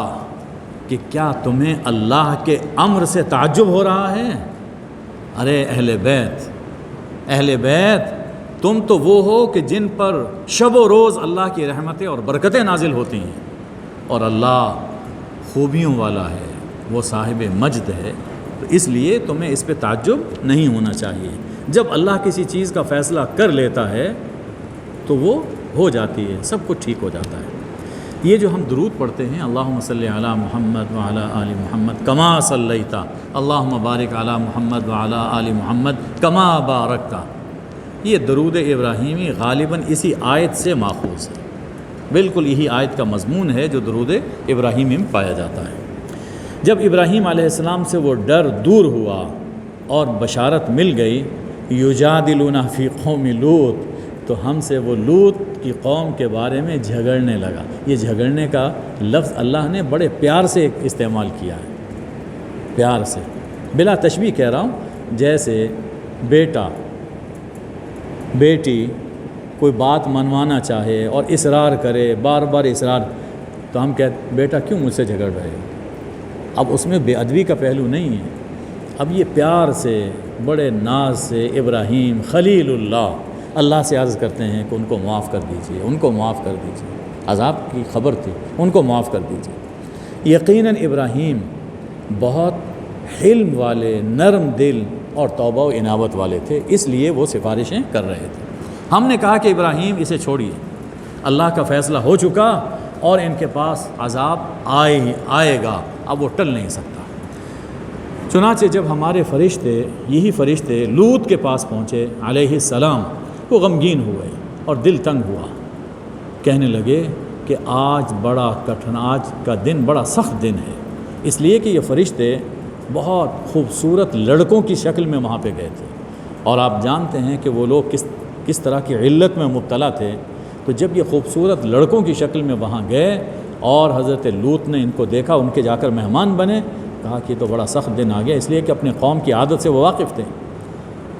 کہ کیا تمہیں اللہ کے امر سے تعجب ہو رہا ہے؟ ارے اہل بیت تم تو وہ ہو کہ جن پر شب و روز اللہ کی رحمتیں اور برکتیں نازل ہوتی ہیں، اور اللہ خوبیوں والا ہے، وہ صاحب مجد ہے، تو اس لیے تمہیں اس پہ تعجب نہیں ہونا چاہیے۔ جب اللہ کسی چیز کا فیصلہ کر لیتا ہے تو وہ ہو جاتی ہے، سب کچھ ٹھیک ہو جاتا ہے۔ یہ جو ہم درود پڑھتے ہیں، اللہم صلی علی محمد وعلی آل محمد کما صلیت، اللہم بارک علی محمد وعلی آل محمد کما بارکت، یہ درود ابراہیمی غالباً اسی آیت سے ماخوذ ہے، بالکل یہی آیت کا مضمون ہے جو درود ابراہیمی میں پایا جاتا ہے۔ جب ابراہیم علیہ السلام سے وہ ڈر دور ہوا اور بشارت مل گئی، یجادلون فی قوم لوط، تو ہم سے وہ لوط کی قوم کے بارے میں جھگڑنے لگا۔ یہ جھگڑنے کا لفظ اللہ نے بڑے پیار سے استعمال کیا ہے، پیار سے، بلا تشبیہ کہہ رہا ہوں۔ جیسے بیٹا بیٹی کوئی بات منوانا چاہے اور اصرار کرے، بار بار اصرار، تو ہم کہتے بیٹا کیوں مجھ سے جھگڑ رہے ہو؟ اب اس میں بے ادبی کا پہلو نہیں ہے، اب یہ پیار سے، بڑے ناز سے ابراہیم خلیل اللہ سے عرض کرتے ہیں کہ ان کو معاف کر دیجئے، ان کو معاف کر دیجئے، عذاب کی خبر تھی، ان کو معاف کر دیجئے۔ یقیناً ابراہیم بہت حلم والے، نرم دل اور توبہ و انابت والے تھے، اس لیے وہ سفارشیں کر رہے تھے۔ ہم نے کہا کہ ابراہیم اسے چھوڑیے، اللہ کا فیصلہ ہو چکا اور ان کے پاس عذاب آئے گا، اب وہ ٹل نہیں سکتا۔ چنانچہ جب ہمارے فرشتے، یہی فرشتے لوط کے پاس پہنچے علیہ السلام، وہ غمگین ہوئے اور دل تنگ ہوا، کہنے لگے کہ آج بڑا کٹھن، آج کا دن بڑا سخت دن ہے، اس لیے کہ یہ فرشتے بہت خوبصورت لڑکوں کی شکل میں وہاں پہ گئے تھے، اور آپ جانتے ہیں کہ وہ لوگ کس طرح کی علت میں مبتلا تھے۔ تو جب یہ خوبصورت لڑکوں کی شکل میں وہاں گئے اور حضرت لوط نے ان کو دیکھا، ان کے جا کر مہمان بنے، کہا کہ یہ تو بڑا سخت دن آ گیا، اس لیے کہ اپنے قوم کی عادت سے وہ واقف تھے۔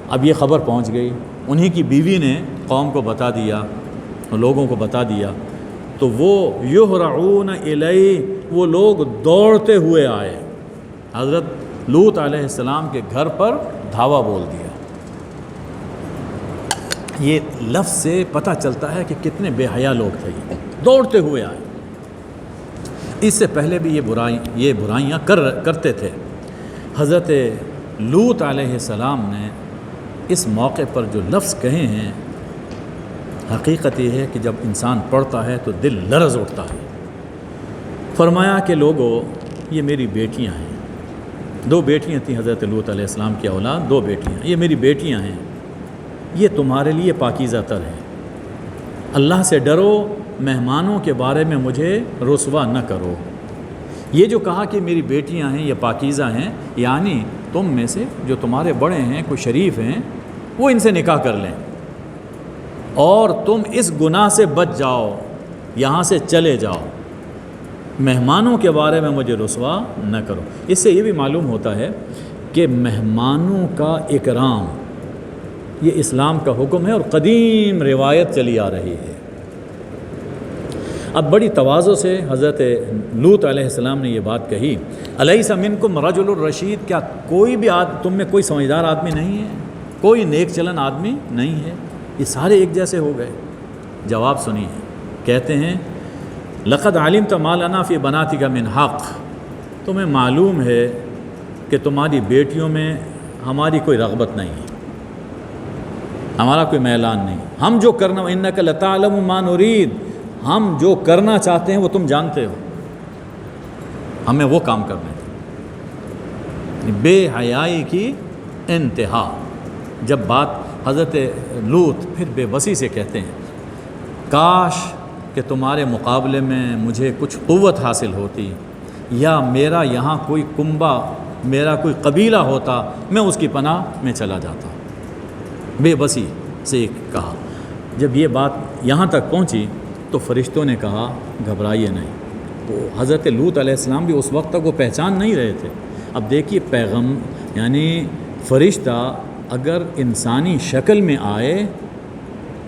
اب یہ خبر پہنچ گئی، انہی کی بیوی نے قوم کو بتا دیا، لوگوں کو بتا دیا، تو وہ یہرعون الیہ، وہ لوگ دوڑتے ہوئے آئے، حضرت لوط علیہ السلام کے گھر پر دھاوا بول دیا۔ یہ لفظ سے پتہ چلتا ہے کہ کتنے بے حیا لوگ تھے، یہ دوڑتے ہوئے آئے۔ اس سے پہلے بھی یہ برائیاں کرتے تھے۔ حضرت لوط علیہ السلام نے اس موقع پر جو لفظ کہے ہیں، حقیقت یہ ہے کہ جب انسان پڑھتا ہے تو دل لرز اٹھتا ہے۔ فرمایا کہ لوگو، یہ میری بیٹیاں ہیں، 2 بیٹیاں تھیں حضرت لوط علیہ السلام کی اولاد، 2 بیٹیاں، یہ میری بیٹیاں ہیں، یہ تمہارے لیے پاکیزہ تر ہے، اللہ سے ڈرو، مہمانوں کے بارے میں مجھے رسوا نہ کرو۔ یہ جو کہا کہ میری بیٹیاں ہیں، یہ پاکیزہ ہیں، یعنی تم میں سے جو تمہارے بڑے ہیں، کوئی شریف ہیں، وہ ان سے نکاح کر لیں، اور تم اس گناہ سے بچ جاؤ، یہاں سے چلے جاؤ، مہمانوں کے بارے میں مجھے رسوا نہ کرو۔ اس سے یہ بھی معلوم ہوتا ہے کہ مہمانوں کا اکرام یہ اسلام کا حکم ہے اور قدیم روایت چلی آ رہی ہے۔ اب بڑی تواضع سے حضرت لوط علیہ السلام نے یہ بات کہی، الیس منکم رجل الرشید، کیا کوئی بھی تم میں کوئی سمجھدار آدمی نہیں ہے، کوئی نیک چلن آدمی نہیں ہے؟ یہ سارے ایک جیسے ہو گئے۔ جواب سنیے، کہتے ہیں لقد علمت ما لنا فی بناتک من حق، تمہیں معلوم ہے کہ تمہاری بیٹیوں میں ہماری کوئی رغبت نہیں ہے، ہمارا کوئی میلان نہیں، ہم جو کرنا، انک لتعلم ما نرید، ہم جو کرنا چاہتے ہیں وہ تم جانتے ہو، ہمیں وہ کام کرنے تھے۔ بے حیائی کی انتہا۔ جب بات حضرت لوط پھر بے بسی سے کہتے ہیں، کاش کہ تمہارے مقابلے میں مجھے کچھ قوت حاصل ہوتی، یا میرا یہاں کوئی کنبہ، میرا کوئی قبیلہ ہوتا، میں اس کی پناہ میں چلا جاتا۔ بے بسی سے کہا۔ جب یہ بات یہاں تک پہنچی تو فرشتوں نے کہا گھبرائیے نہیں۔ تو حضرت لوط علیہ السلام بھی اس وقت تک وہ پہچان نہیں رہے تھے، اب دیکھیے یعنی فرشتہ اگر انسانی شکل میں آئے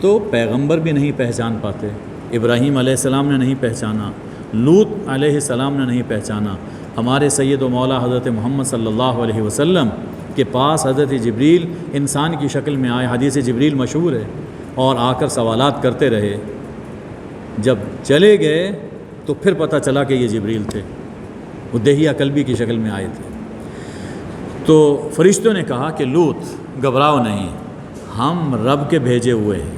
تو پیغمبر بھی نہیں پہچان پاتے. ابراہیم علیہ السلام نے نہیں پہچانا, لوط علیہ السلام نے نہیں پہچانا. ہمارے سید و مولا حضرت محمد صلی اللہ علیہ وسلم کے پاس حضرت جبریل انسان کی شکل میں آئے, حدیث جبریل مشہور ہے, اور آ کر سوالات کرتے رہے. جب چلے گئے تو پھر پتہ چلا کہ یہ جبریل تھے, وہ دہیہ کلبی کی شکل میں آئے تھے. تو فرشتوں نے کہا کہ لوط گھبراؤ نہیں, ہم رب کے بھیجے ہوئے ہیں,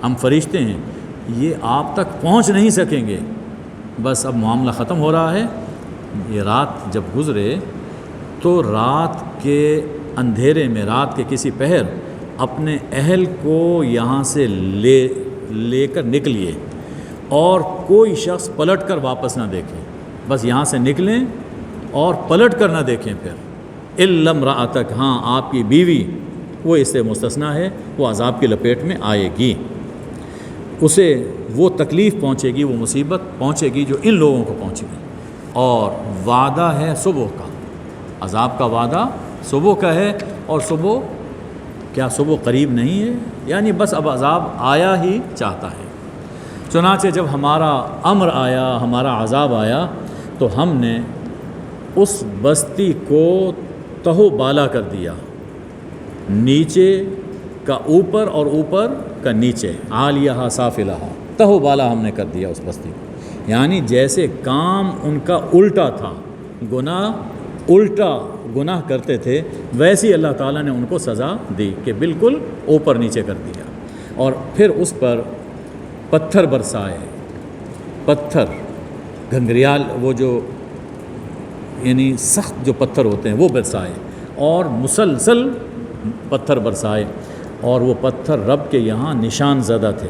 ہم فرشتے ہیں, یہ آپ تک پہنچ نہیں سکیں گے. بس اب معاملہ ختم ہو رہا ہے. یہ رات جب گزرے تو رات کے اندھیرے میں, رات کے کسی پہر, اپنے اہل کو یہاں سے لے کر نکلیے اور کوئی شخص پلٹ کر واپس نہ دیکھے. بس یہاں سے نکلیں اور پلٹ کر نہ دیکھیں. پھر الا امرأتک, ہاں آپ کی بیوی وہ اس سے مستثنیٰ ہے, وہ عذاب کی لپیٹ میں آئے گی, اسے وہ تکلیف پہنچے گی, وہ مصیبت پہنچے گی جو ان لوگوں کو پہنچے گی. اور وعدہ ہے صبح کا, عذاب کا وعدہ صبح کا ہے. اور صبح کیا صبح قریب نہیں ہے؟ یعنی بس اب عذاب آیا ہی چاہتا ہے. چنانچہ جب ہمارا امر آیا, ہمارا عذاب آیا, تو ہم نے اس بستی کو تہو بالا کر دیا, نیچے کا اوپر اور اوپر کا نیچے, عالیہا سافلہا, تہو بالا ہم نے کر دیا اس بستی کو. یعنی جیسے کام ان کا الٹا تھا, الٹا گناہ کرتے تھے, ویسی اللہ تعالیٰ نے ان کو سزا دی کہ بالکل اوپر نیچے کر دیا. اور پھر اس پر پتھر برسائے, پتھر گھنگریال, وہ جو یعنی سخت جو پتھر ہوتے ہیں وہ برسائے, اور مسلسل پتھر برسائے. اور وہ پتھر رب کے یہاں نشان زدہ تھے,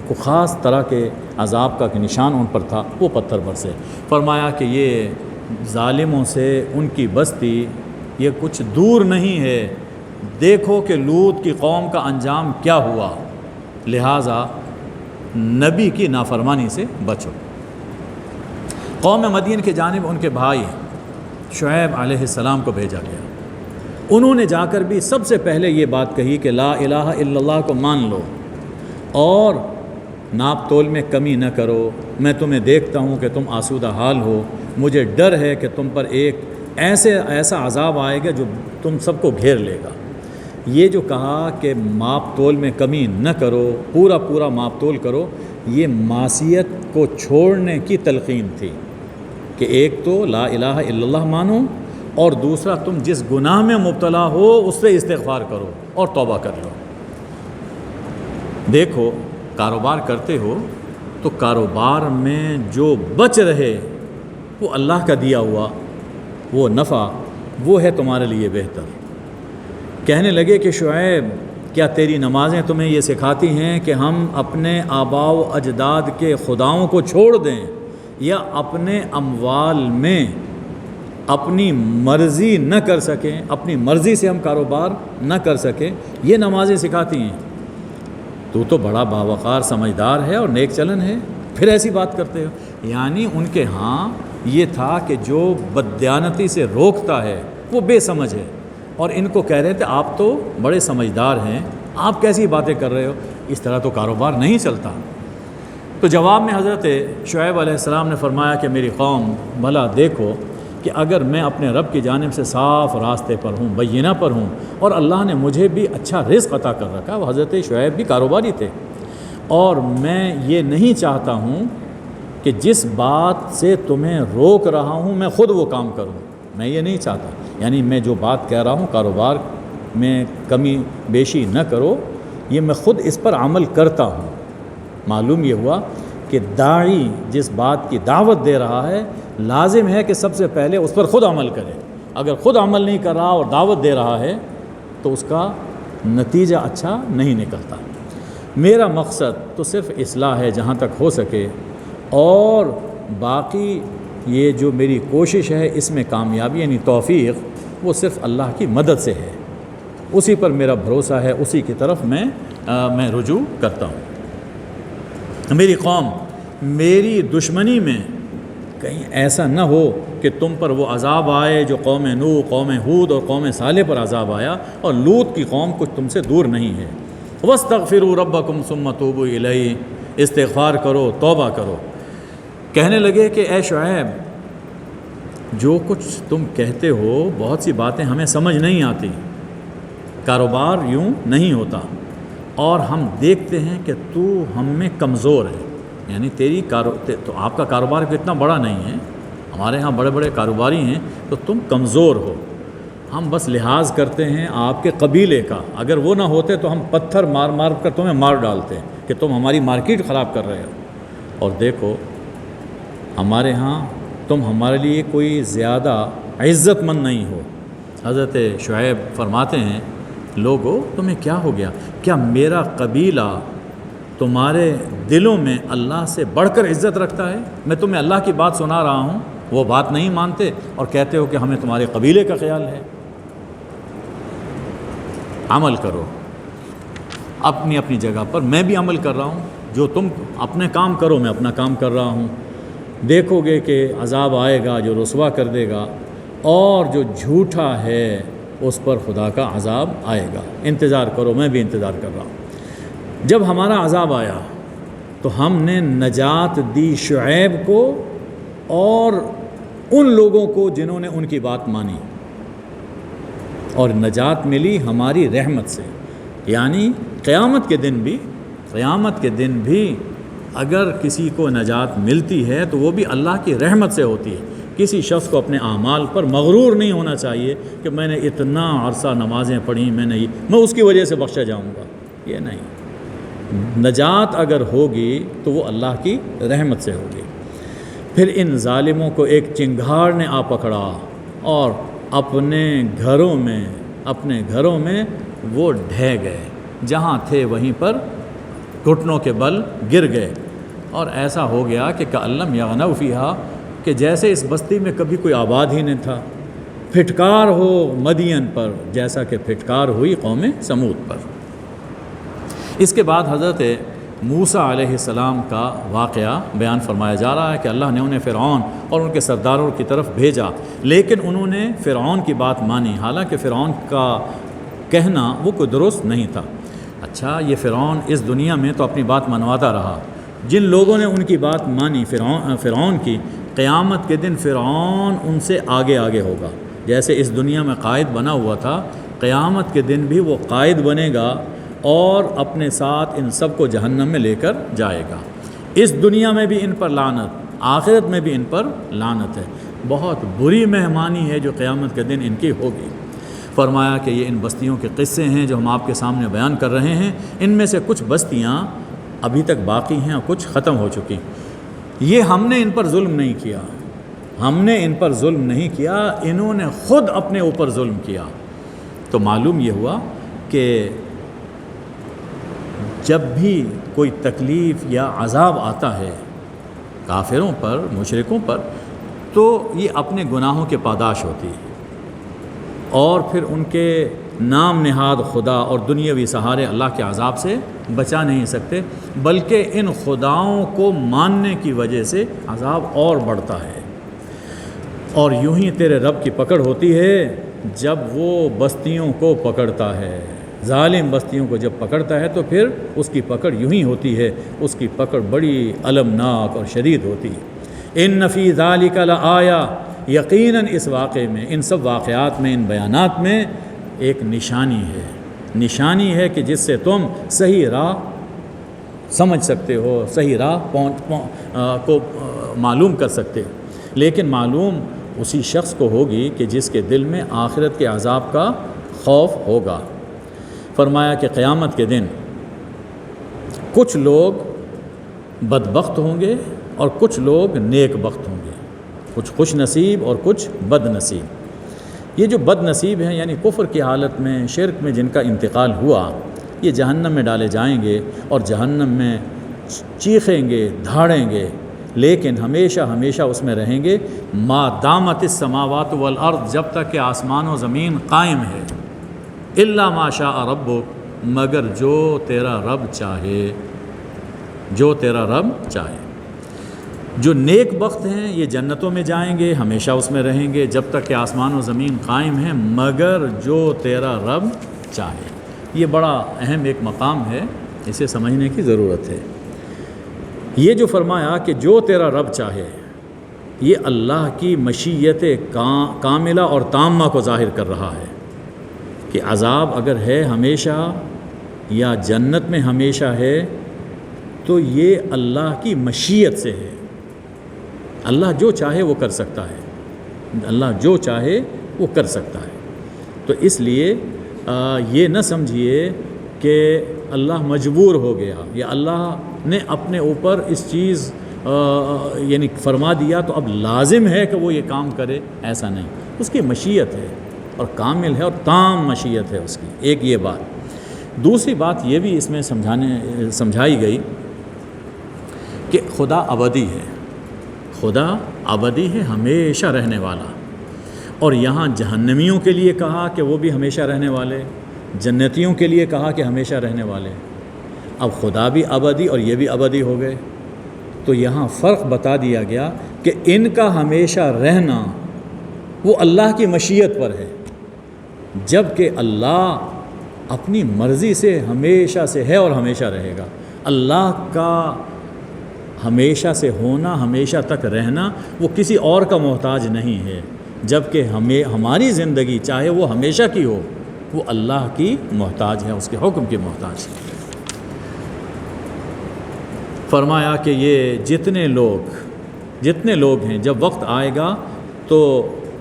کو خاص طرح کے عذاب کا نشان ان پر تھا, وہ پتھر برسے. فرمایا کہ یہ ظالموں سے ان کی بستی یہ کچھ دور نہیں ہے, دیکھو کہ لوط کی قوم کا انجام کیا ہوا, لہٰذا نبی کی نافرمانی سے بچو. قوم مدین کی جانب ان کے بھائی شعیب علیہ السلام کو بھیجا گیا. انہوں نے جا کر بھی سب سے پہلے یہ بات کہی کہ لا الہ الا اللہ کو مان لو اور ناپ تول میں کمی نہ کرو. میں تمہیں دیکھتا ہوں کہ تم آسودہ حال ہو, مجھے ڈر ہے کہ تم پر ایک ایسا عذاب آئے گا جو تم سب کو گھیر لے گا. یہ جو کہا کہ ماپ تول میں کمی نہ کرو, پورا ماپ تول کرو, یہ معصیت کو چھوڑنے کی تلقین تھی کہ ایک تو لا الہ الا اللہ مانو, اور دوسرا تم جس گناہ میں مبتلا ہو اس سے استغفار کرو اور توبہ کر لو. دیکھو کاروبار کرتے ہو تو کاروبار میں جو بچ رہے وہ اللہ کا دیا ہوا وہ نفع, وہ ہے تمہارے لیے بہتر. کہنے لگے کہ شعیب کیا تیری نمازیں تمہیں یہ سکھاتی ہیں کہ ہم اپنے آباء و اجداد کے خداؤں کو چھوڑ دیں, یا اپنے اموال میں اپنی مرضی نہ کر سکیں, اپنی مرضی سے ہم کاروبار نہ کر سکیں, یہ نمازیں سکھاتی ہیں؟ تو بڑا باوقار سمجھدار ہے اور نیک چلن ہے, پھر ایسی بات کرتے ہو. یعنی ان کے ہاں یہ تھا کہ جو بددیانتی سے روکتا ہے وہ بے سمجھ ہے, اور ان کو کہہ رہے تھے آپ تو بڑے سمجھدار ہیں, آپ کیسی باتیں کر رہے ہو, اس طرح تو کاروبار نہیں چلتا. تو جواب میں حضرت شعیب علیہ السلام نے فرمایا کہ میری قوم بھلا دیکھو کہ اگر میں اپنے رب کی جانب سے صاف راستے پر ہوں, بینہ پر ہوں, اور اللہ نے مجھے بھی اچھا رزق عطا کر رکھا, وہ حضرت شعیب بھی کاروباری تھے, اور میں یہ نہیں چاہتا ہوں کہ جس بات سے تمہیں روک رہا ہوں میں خود وہ کام کروں, میں یہ نہیں چاہتا. یعنی میں جو بات کہہ رہا ہوں کاروبار میں کمی بیشی نہ کرو, یہ میں خود اس پر عمل کرتا ہوں. معلوم یہ ہوا کہ داعی جس بات کی دعوت دے رہا ہے لازم ہے کہ سب سے پہلے اس پر خود عمل کرے. اگر خود عمل نہیں کر رہا اور دعوت دے رہا ہے تو اس کا نتیجہ اچھا نہیں نکلتا. میرا مقصد تو صرف اصلاح ہے جہاں تک ہو سکے, اور باقی یہ جو میری کوشش ہے اس میں کامیابی یعنی توفیق وہ صرف اللہ کی مدد سے ہے, اسی پر میرا بھروسہ ہے, اسی کی طرف میں رجوع کرتا ہوں. میری قوم میری دشمنی میں کہیں ایسا نہ ہو کہ تم پر وہ عذاب آئے جو قوم نوح، قوم ہود اور قوم صالح پر عذاب آیا، اور لوط کی قوم کچھ تم سے دور نہیں ہے۔ وَاسْتَغْفِرُوا رَبَّكُمْ ثُمَّ تُوبُوا إِلَيْهِ، استغفار کرو، توبہ کرو۔ کہنے لگے کہ اے شعیب، جو کچھ تم کہتے ہو بہت سی باتیں ہمیں سمجھ نہیں آتی، کاروبار یوں نہیں ہوتا، اور ہم دیکھتے ہیں کہ تو ہم میں کمزور ہے، یعنی تو آپ کا کاروبار اتنا بڑا نہیں ہے، ہمارے ہاں بڑے بڑے کاروباری ہیں، تو تم کمزور ہو، ہم بس لحاظ کرتے ہیں آپ کے قبیلے کا، اگر وہ نہ ہوتے تو ہم پتھر مار مار کر تمہیں مار ڈالتے کہ تم ہماری مارکیٹ خراب کر رہے ہو، اور دیکھو ہمارے ہاں تم ہمارے لیے کوئی زیادہ عزت مند نہیں ہو۔ حضرت شعیب فرماتے ہیں لوگو تمہیں کیا ہو گیا؟ کیا میرا قبیلہ تمہارے دلوں میں اللہ سے بڑھ کر عزت رکھتا ہے؟ میں تمہیں اللہ کی بات سنا رہا ہوں، وہ بات نہیں مانتے اور کہتے ہو کہ ہمیں تمہارے قبیلے کا خیال ہے۔ عمل کرو اپنی اپنی جگہ پر، میں بھی عمل کر رہا ہوں، جو تم اپنے کام کرو میں اپنا کام کر رہا ہوں۔ دیکھو گے کہ عذاب آئے گا جو رسوا کر دے گا، اور جو جھوٹا ہے اس پر خدا کا عذاب آئے گا، انتظار کرو، میں بھی انتظار کر رہا ہوں۔ جب ہمارا عذاب آیا تو ہم نے نجات دی شعیب کو اور ان لوگوں کو جنہوں نے ان کی بات مانی، اور نجات ملی ہماری رحمت سے، یعنی قیامت کے دن بھی اگر کسی کو نجات ملتی ہے تو وہ بھی اللہ کی رحمت سے ہوتی ہے۔ کسی شخص کو اپنے اعمال پر مغرور نہیں ہونا چاہیے کہ میں نے اتنا عرصہ نمازیں پڑھیں، میں اس کی وجہ سے بخشا جاؤں گا، یہ نہیں۔ نجات اگر ہوگی تو وہ اللہ کی رحمت سے ہوگی۔ پھر ان ظالموں کو ایک چنگھاڑ نے آ پکڑا اور اپنے گھروں میں وہ ڈھہ گئے، جہاں تھے وہیں پر گھٹنوں کے بل گر گئے، اور ایسا ہو گیا کہ کألم یغنوا فیہا، کہ جیسے اس بستی میں کبھی کوئی آباد ہی نہیں تھا۔ پھٹکار ہو مدین پر جیسا کہ پھٹکار ہوئی قوم سمود پر۔ اس کے بعد حضرت موسیٰ علیہ السلام کا واقعہ بیان فرمایا جا رہا ہے کہ اللہ نے انہیں فرعون اور ان کے سرداروں کی طرف بھیجا، لیکن انہوں نے فرعون کی بات مانی، حالانکہ فرعون کا کہنا وہ کوئی درست نہیں تھا۔ اچھا، یہ فرعون اس دنیا میں تو اپنی بات منواتا رہا، جن لوگوں نے ان کی بات مانی فرعون کی، قیامت کے دن فرعون ان سے آگے ہوگا، جیسے اس دنیا میں قائد بنا ہوا تھا، قیامت کے دن بھی وہ قائد بنے گا اور اپنے ساتھ ان سب کو جہنم میں لے کر جائے گا۔ اس دنیا میں بھی ان پر لعنت، آخرت میں بھی ان پر لعنت ہے، بہت بری مہمانی ہے جو قیامت کے دن ان کی ہوگی۔ فرمایا کہ یہ ان بستیوں کے قصے ہیں جو ہم آپ کے سامنے بیان کر رہے ہیں، ان میں سے کچھ بستیاں ابھی تک باقی ہیں اور کچھ ختم ہو چکی۔ یہ ہم نے ان پر ظلم نہیں کیا، انہوں نے خود اپنے اوپر ظلم کیا۔ تو معلوم یہ ہوا کہ جب بھی کوئی تکلیف یا عذاب آتا ہے کافروں پر، مشرکوں پر، تو یہ اپنے گناہوں کے پاداش ہوتی ہے، اور پھر ان کے نام نہاد خدا اور دنیاوی سہارے اللہ کے عذاب سے بچا نہیں سکتے، بلکہ ان خداؤں کو ماننے کی وجہ سے عذاب اور بڑھتا ہے۔ اور یوں ہی تیرے رب کی پکڑ ہوتی ہے جب وہ بستیوں کو پکڑتا ہے، ظالم بستیوں کو جب پکڑتا ہے تو پھر اس کی پکڑ یوں ہی ہوتی ہے، اس کی پکڑ بڑی المناک اور شدید ہوتی ہے۔ ان فی ذالک لآیہ، یقیناً اس واقعے میں، ان سب واقعات میں، ان بیانات میں ایک نشانی ہے کہ جس سے تم صحیح راہ سمجھ سکتے ہو، صحیح راہ کو معلوم کر سکتے ہو، لیکن معلوم اسی شخص کو ہوگی کہ جس کے دل میں آخرت کے عذاب کا خوف ہوگا۔ فرمایا کہ قیامت کے دن کچھ لوگ بدبخت ہوں گے اور کچھ لوگ نیک بخت ہوں گے، کچھ خوش نصیب اور کچھ بد نصیب۔ یہ جو بد نصیب ہیں یعنی کفر کی حالت میں، شرک میں جن کا انتقال ہوا، یہ جہنم میں ڈالے جائیں گے اور جہنم میں چیخیں گے، دھاڑیں گے، لیکن ہمیشہ اس میں رہیں گے، ما دامت السماوات والارض، جب تک کہ آسمان و زمین قائم ہے، الا ما شاء ربک، مگر جو تیرا رب چاہے۔ جو نیک بخت ہیں یہ جنتوں میں جائیں گے، ہمیشہ اس میں رہیں گے جب تک کہ آسمان و زمین قائم ہیں، مگر جو تیرا رب چاہے۔ یہ بڑا اہم ایک مقام ہے، اسے سمجھنے کی ضرورت ہے۔ یہ جو فرمایا کہ جو تیرا رب چاہے، یہ اللہ کی مشیت کاملہ اور تامہ کو ظاہر کر رہا ہے کہ عذاب اگر ہے ہمیشہ یا جنت میں ہمیشہ ہے تو یہ اللہ کی مشیت سے ہے۔ اللہ جو چاہے وہ کر سکتا ہے، اللہ جو چاہے وہ کر سکتا ہے۔ تو اس لیے یہ نہ سمجھیے کہ اللہ مجبور ہو گیا یا اللہ نے اپنے اوپر اس چیز یعنی فرما دیا تو اب لازم ہے کہ وہ یہ کام کرے، ایسا نہیں۔ اس کی مشیت ہے اور کامل ہے اور تام مشیت ہے اس کی۔ ایک یہ بات۔ دوسری بات یہ بھی اس میں سمجھائی گئی کہ خدا ابدی ہے، خدا ابدی ہے، ہمیشہ رہنے والا۔ اور یہاں جہنمیوں کے لیے کہا کہ وہ بھی ہمیشہ رہنے والے، جنتیوں کے لیے کہا کہ ہمیشہ رہنے والے۔ اب خدا بھی ابدی اور یہ بھی ابدی ہو گئے، تو یہاں فرق بتا دیا گیا کہ ان کا ہمیشہ رہنا وہ اللہ کی مشیت پر ہے، جب کہ اللہ اپنی مرضی سے ہمیشہ سے ہے اور ہمیشہ رہے گا۔ اللہ کا ہمیشہ سے ہونا، ہمیشہ تک رہنا، وہ کسی اور کا محتاج نہیں ہے، جب کہ ہماری زندگی چاہے وہ ہمیشہ کی ہو، وہ اللہ کی محتاج ہے، اس کے حکم کی محتاج ہے۔ فرمایا کہ یہ جتنے لوگ ہیں، جب وقت آئے گا تو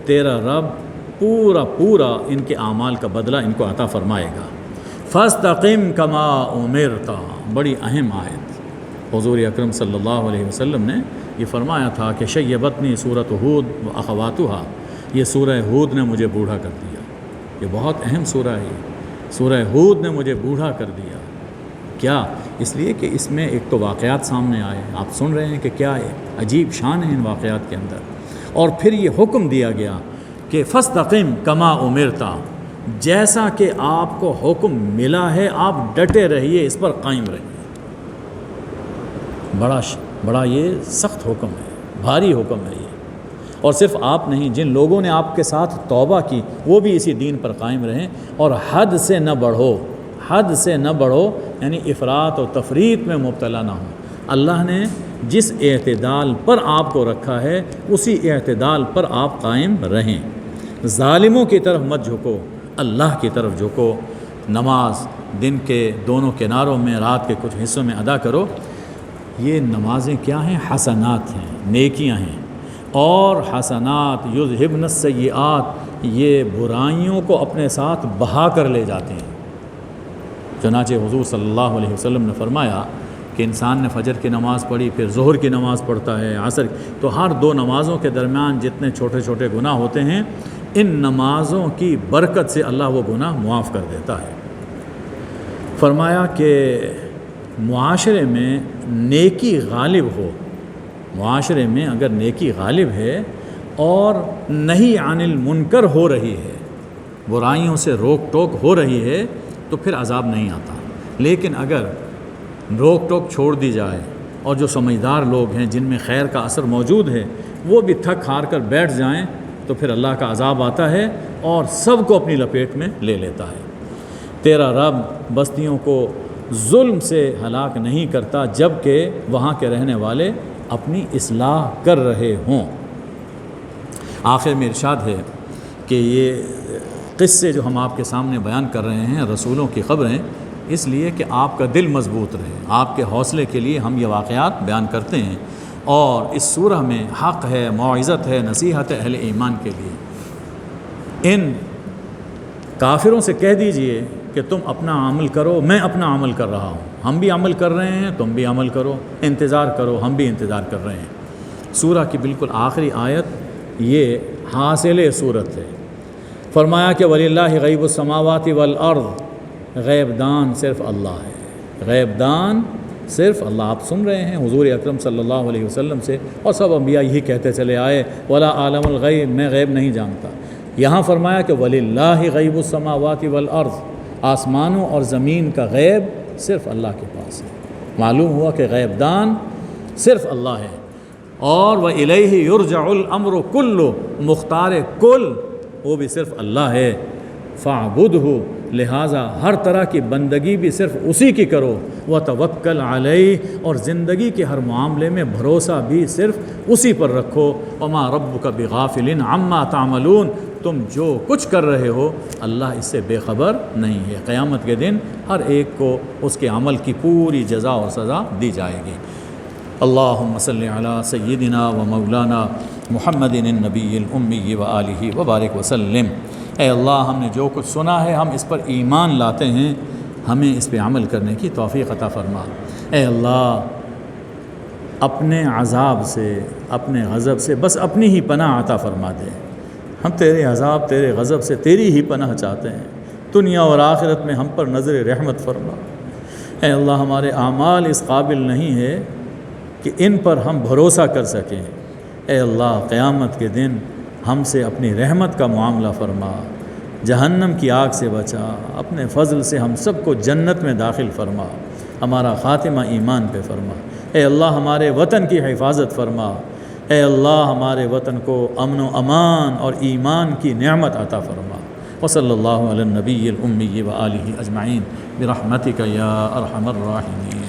تیرا رب پورا ان کے اعمال کا بدلہ ان کو عطا فرمائے گا۔ فاستقم کما امرت، بڑی اہم آیت۔ حضور اکرم صلی اللہ علیہ وسلم نے یہ فرمایا تھا کہ شیبتنی سورۃ ہود و اخواتها، یہ سورہ ہود نے مجھے بوڑھا کر دیا۔ یہ بہت اہم سورہ ہے، سورہ ہود نے مجھے بوڑھا کر دیا۔ کیا؟ اس لیے کہ اس میں ایک تو واقعات سامنے آئے، آپ سن رہے ہیں کہ کیا عجیب شان ہے ان واقعات کے اندر، اور پھر یہ حکم دیا گیا کہ فاستقم کما امرت، جیسا کہ آپ کو حکم ملا ہے آپ ڈٹے رہیے، اس پر قائم رہیے۔ بڑا یہ سخت حکم ہے، بھاری حکم ہے یہ۔ اور صرف آپ نہیں، جن لوگوں نے آپ کے ساتھ توبہ کی وہ بھی اسی دین پر قائم رہیں، اور حد سے نہ بڑھو، یعنی افراط و تفریط میں مبتلا نہ ہو۔ اللہ نے جس اعتدال پر آپ کو رکھا ہے اسی اعتدال پر آپ قائم رہیں۔ ظالموں کی طرف مت جھکو، اللہ کی طرف جھکو۔ نماز دن کے دونوں کناروں میں، رات کے کچھ حصوں میں ادا کرو۔ یہ نمازیں کیا ہیں؟ حسنات ہیں، نیکیاں ہیں۔ اور حسنات یذہبن السیئات، یہ برائیوں کو اپنے ساتھ بہا کر لے جاتے ہیں۔ چنانچہ حضور صلی اللہ علیہ وسلم نے فرمایا کہ انسان نے فجر کی نماز پڑھی، پھر ظہر کی نماز پڑھتا ہے، عصر، تو ہر دو نمازوں کے درمیان جتنے چھوٹے چھوٹے گناہ ہوتے ہیں، ان نمازوں کی برکت سے اللہ وہ گناہ معاف کر دیتا ہے۔ فرمایا کہ معاشرے میں نیکی غالب ہو، معاشرے میں اگر نیکی غالب ہے اور نہیں عن المنکر ہو رہی ہے، برائیوں سے روک ٹوک ہو رہی ہے، تو پھر عذاب نہیں آتا۔ لیکن اگر روک ٹوک چھوڑ دی جائے اور جو سمجھدار لوگ ہیں جن میں خیر کا اثر موجود ہے وہ بھی تھک ہار کر بیٹھ جائیں تو پھر اللہ کا عذاب آتا ہے اور سب کو اپنی لپیٹ میں لے لیتا ہے۔ تیرا رب بستیوں کو ظلم سے ہلاک نہیں کرتا جب کہ وہاں کے رہنے والے اپنی اصلاح کر رہے ہوں۔ آخر میں ارشاد ہے کہ یہ قصے جو ہم آپ کے سامنے بیان کر رہے ہیں رسولوں کی خبریں، اس لیے کہ آپ کا دل مضبوط رہے، آپ کے حوصلے کے لیے ہم یہ واقعات بیان کرتے ہیں۔ اور اس سورہ میں حق ہے، موعظت ہے، نصیحت ہے اہل ایمان کے لیے۔ ان کافروں سے کہہ دیجئے کہ تم اپنا عمل کرو، میں اپنا عمل کر رہا ہوں، ہم بھی عمل کر رہے ہیں، تم بھی عمل کرو، انتظار کرو، ہم بھی انتظار کر رہے ہیں۔ سورہ کی بالکل آخری آیت یہ حاصل صورت ہے۔ فرمایا کہ وَلِلَّهِ غیب السماوات والارض، غیب دان صرف اللہ ہے، غیب دان صرف اللہ۔ آپ سن رہے ہیں حضور اکرم صلی اللہ علیہ وسلم سے، اور سب انبیاء یہی کہتے چلے آئے، وَلَا عَالَمُ الْغَیْبِ، میں غیب نہیں جانتا۔ یہاں فرمایا کہ وَلِلَّهِ غیب السماوات والارض، آسمانوں اور زمین کا غیب صرف اللہ کے پاس ہے۔ معلوم ہوا کہ غیب دان صرف اللہ ہے۔ اور وَإِلَيْهِ يُرْجَعُ الْأَمْرُ كُلُّ، مختار کل وہ بھی صرف اللہ ہے، فَاعْبُدْهُ، لہٰذا ہر طرح کی بندگی بھی صرف اسی کی کرو، وَتَوَكَّلْ عَلَيْهِ، اور زندگی کے ہر معاملے میں بھروسہ بھی صرف اسی پر رکھو، وَمَا رَبُّكَ بِغَافِلٍ عَمَّا تَعْمَلُونَ، تم جو کچھ کر رہے ہو اللہ اس سے بے خبر نہیں ہے۔ قیامت کے دن ہر ایک کو اس کے عمل کی پوری جزا اور سزا دی جائے گی۔ اللہم صلی علی سیدنا و مولانا محمد النبی الامی و آلہ وبارک وسلم۔ اے اللہ، ہم نے جو کچھ سنا ہے ہم اس پر ایمان لاتے ہیں، ہمیں اس پہ عمل کرنے کی توفیق عطا فرما۔ اے اللہ، اپنے عذاب سے، اپنے غضب سے بس اپنی ہی پناہ عطا فرما دے۔ ہم تیرے عذاب، تیرے غضب سے تیری ہی پناہ چاہتے ہیں، دنیا اور آخرت میں ہم پر نظر رحمت فرما۔ اے اللہ، ہمارے اعمال اس قابل نہیں ہے کہ ان پر ہم بھروسہ کر سکیں۔ اے اللہ، قیامت کے دن ہم سے اپنی رحمت کا معاملہ فرما، جہنم کی آگ سے بچا، اپنے فضل سے ہم سب کو جنت میں داخل فرما، ہمارا خاتمہ ایمان پہ فرما۔ اے اللہ، ہمارے وطن کی حفاظت فرما۔ اے اللہ، ہمارے وطن کو امن و امان اور ایمان کی نعمت عطا فرما۔ وصلی اللہ علی النبی الامی و آلہ اجمعین برحمتک یا ارحم الراحمین۔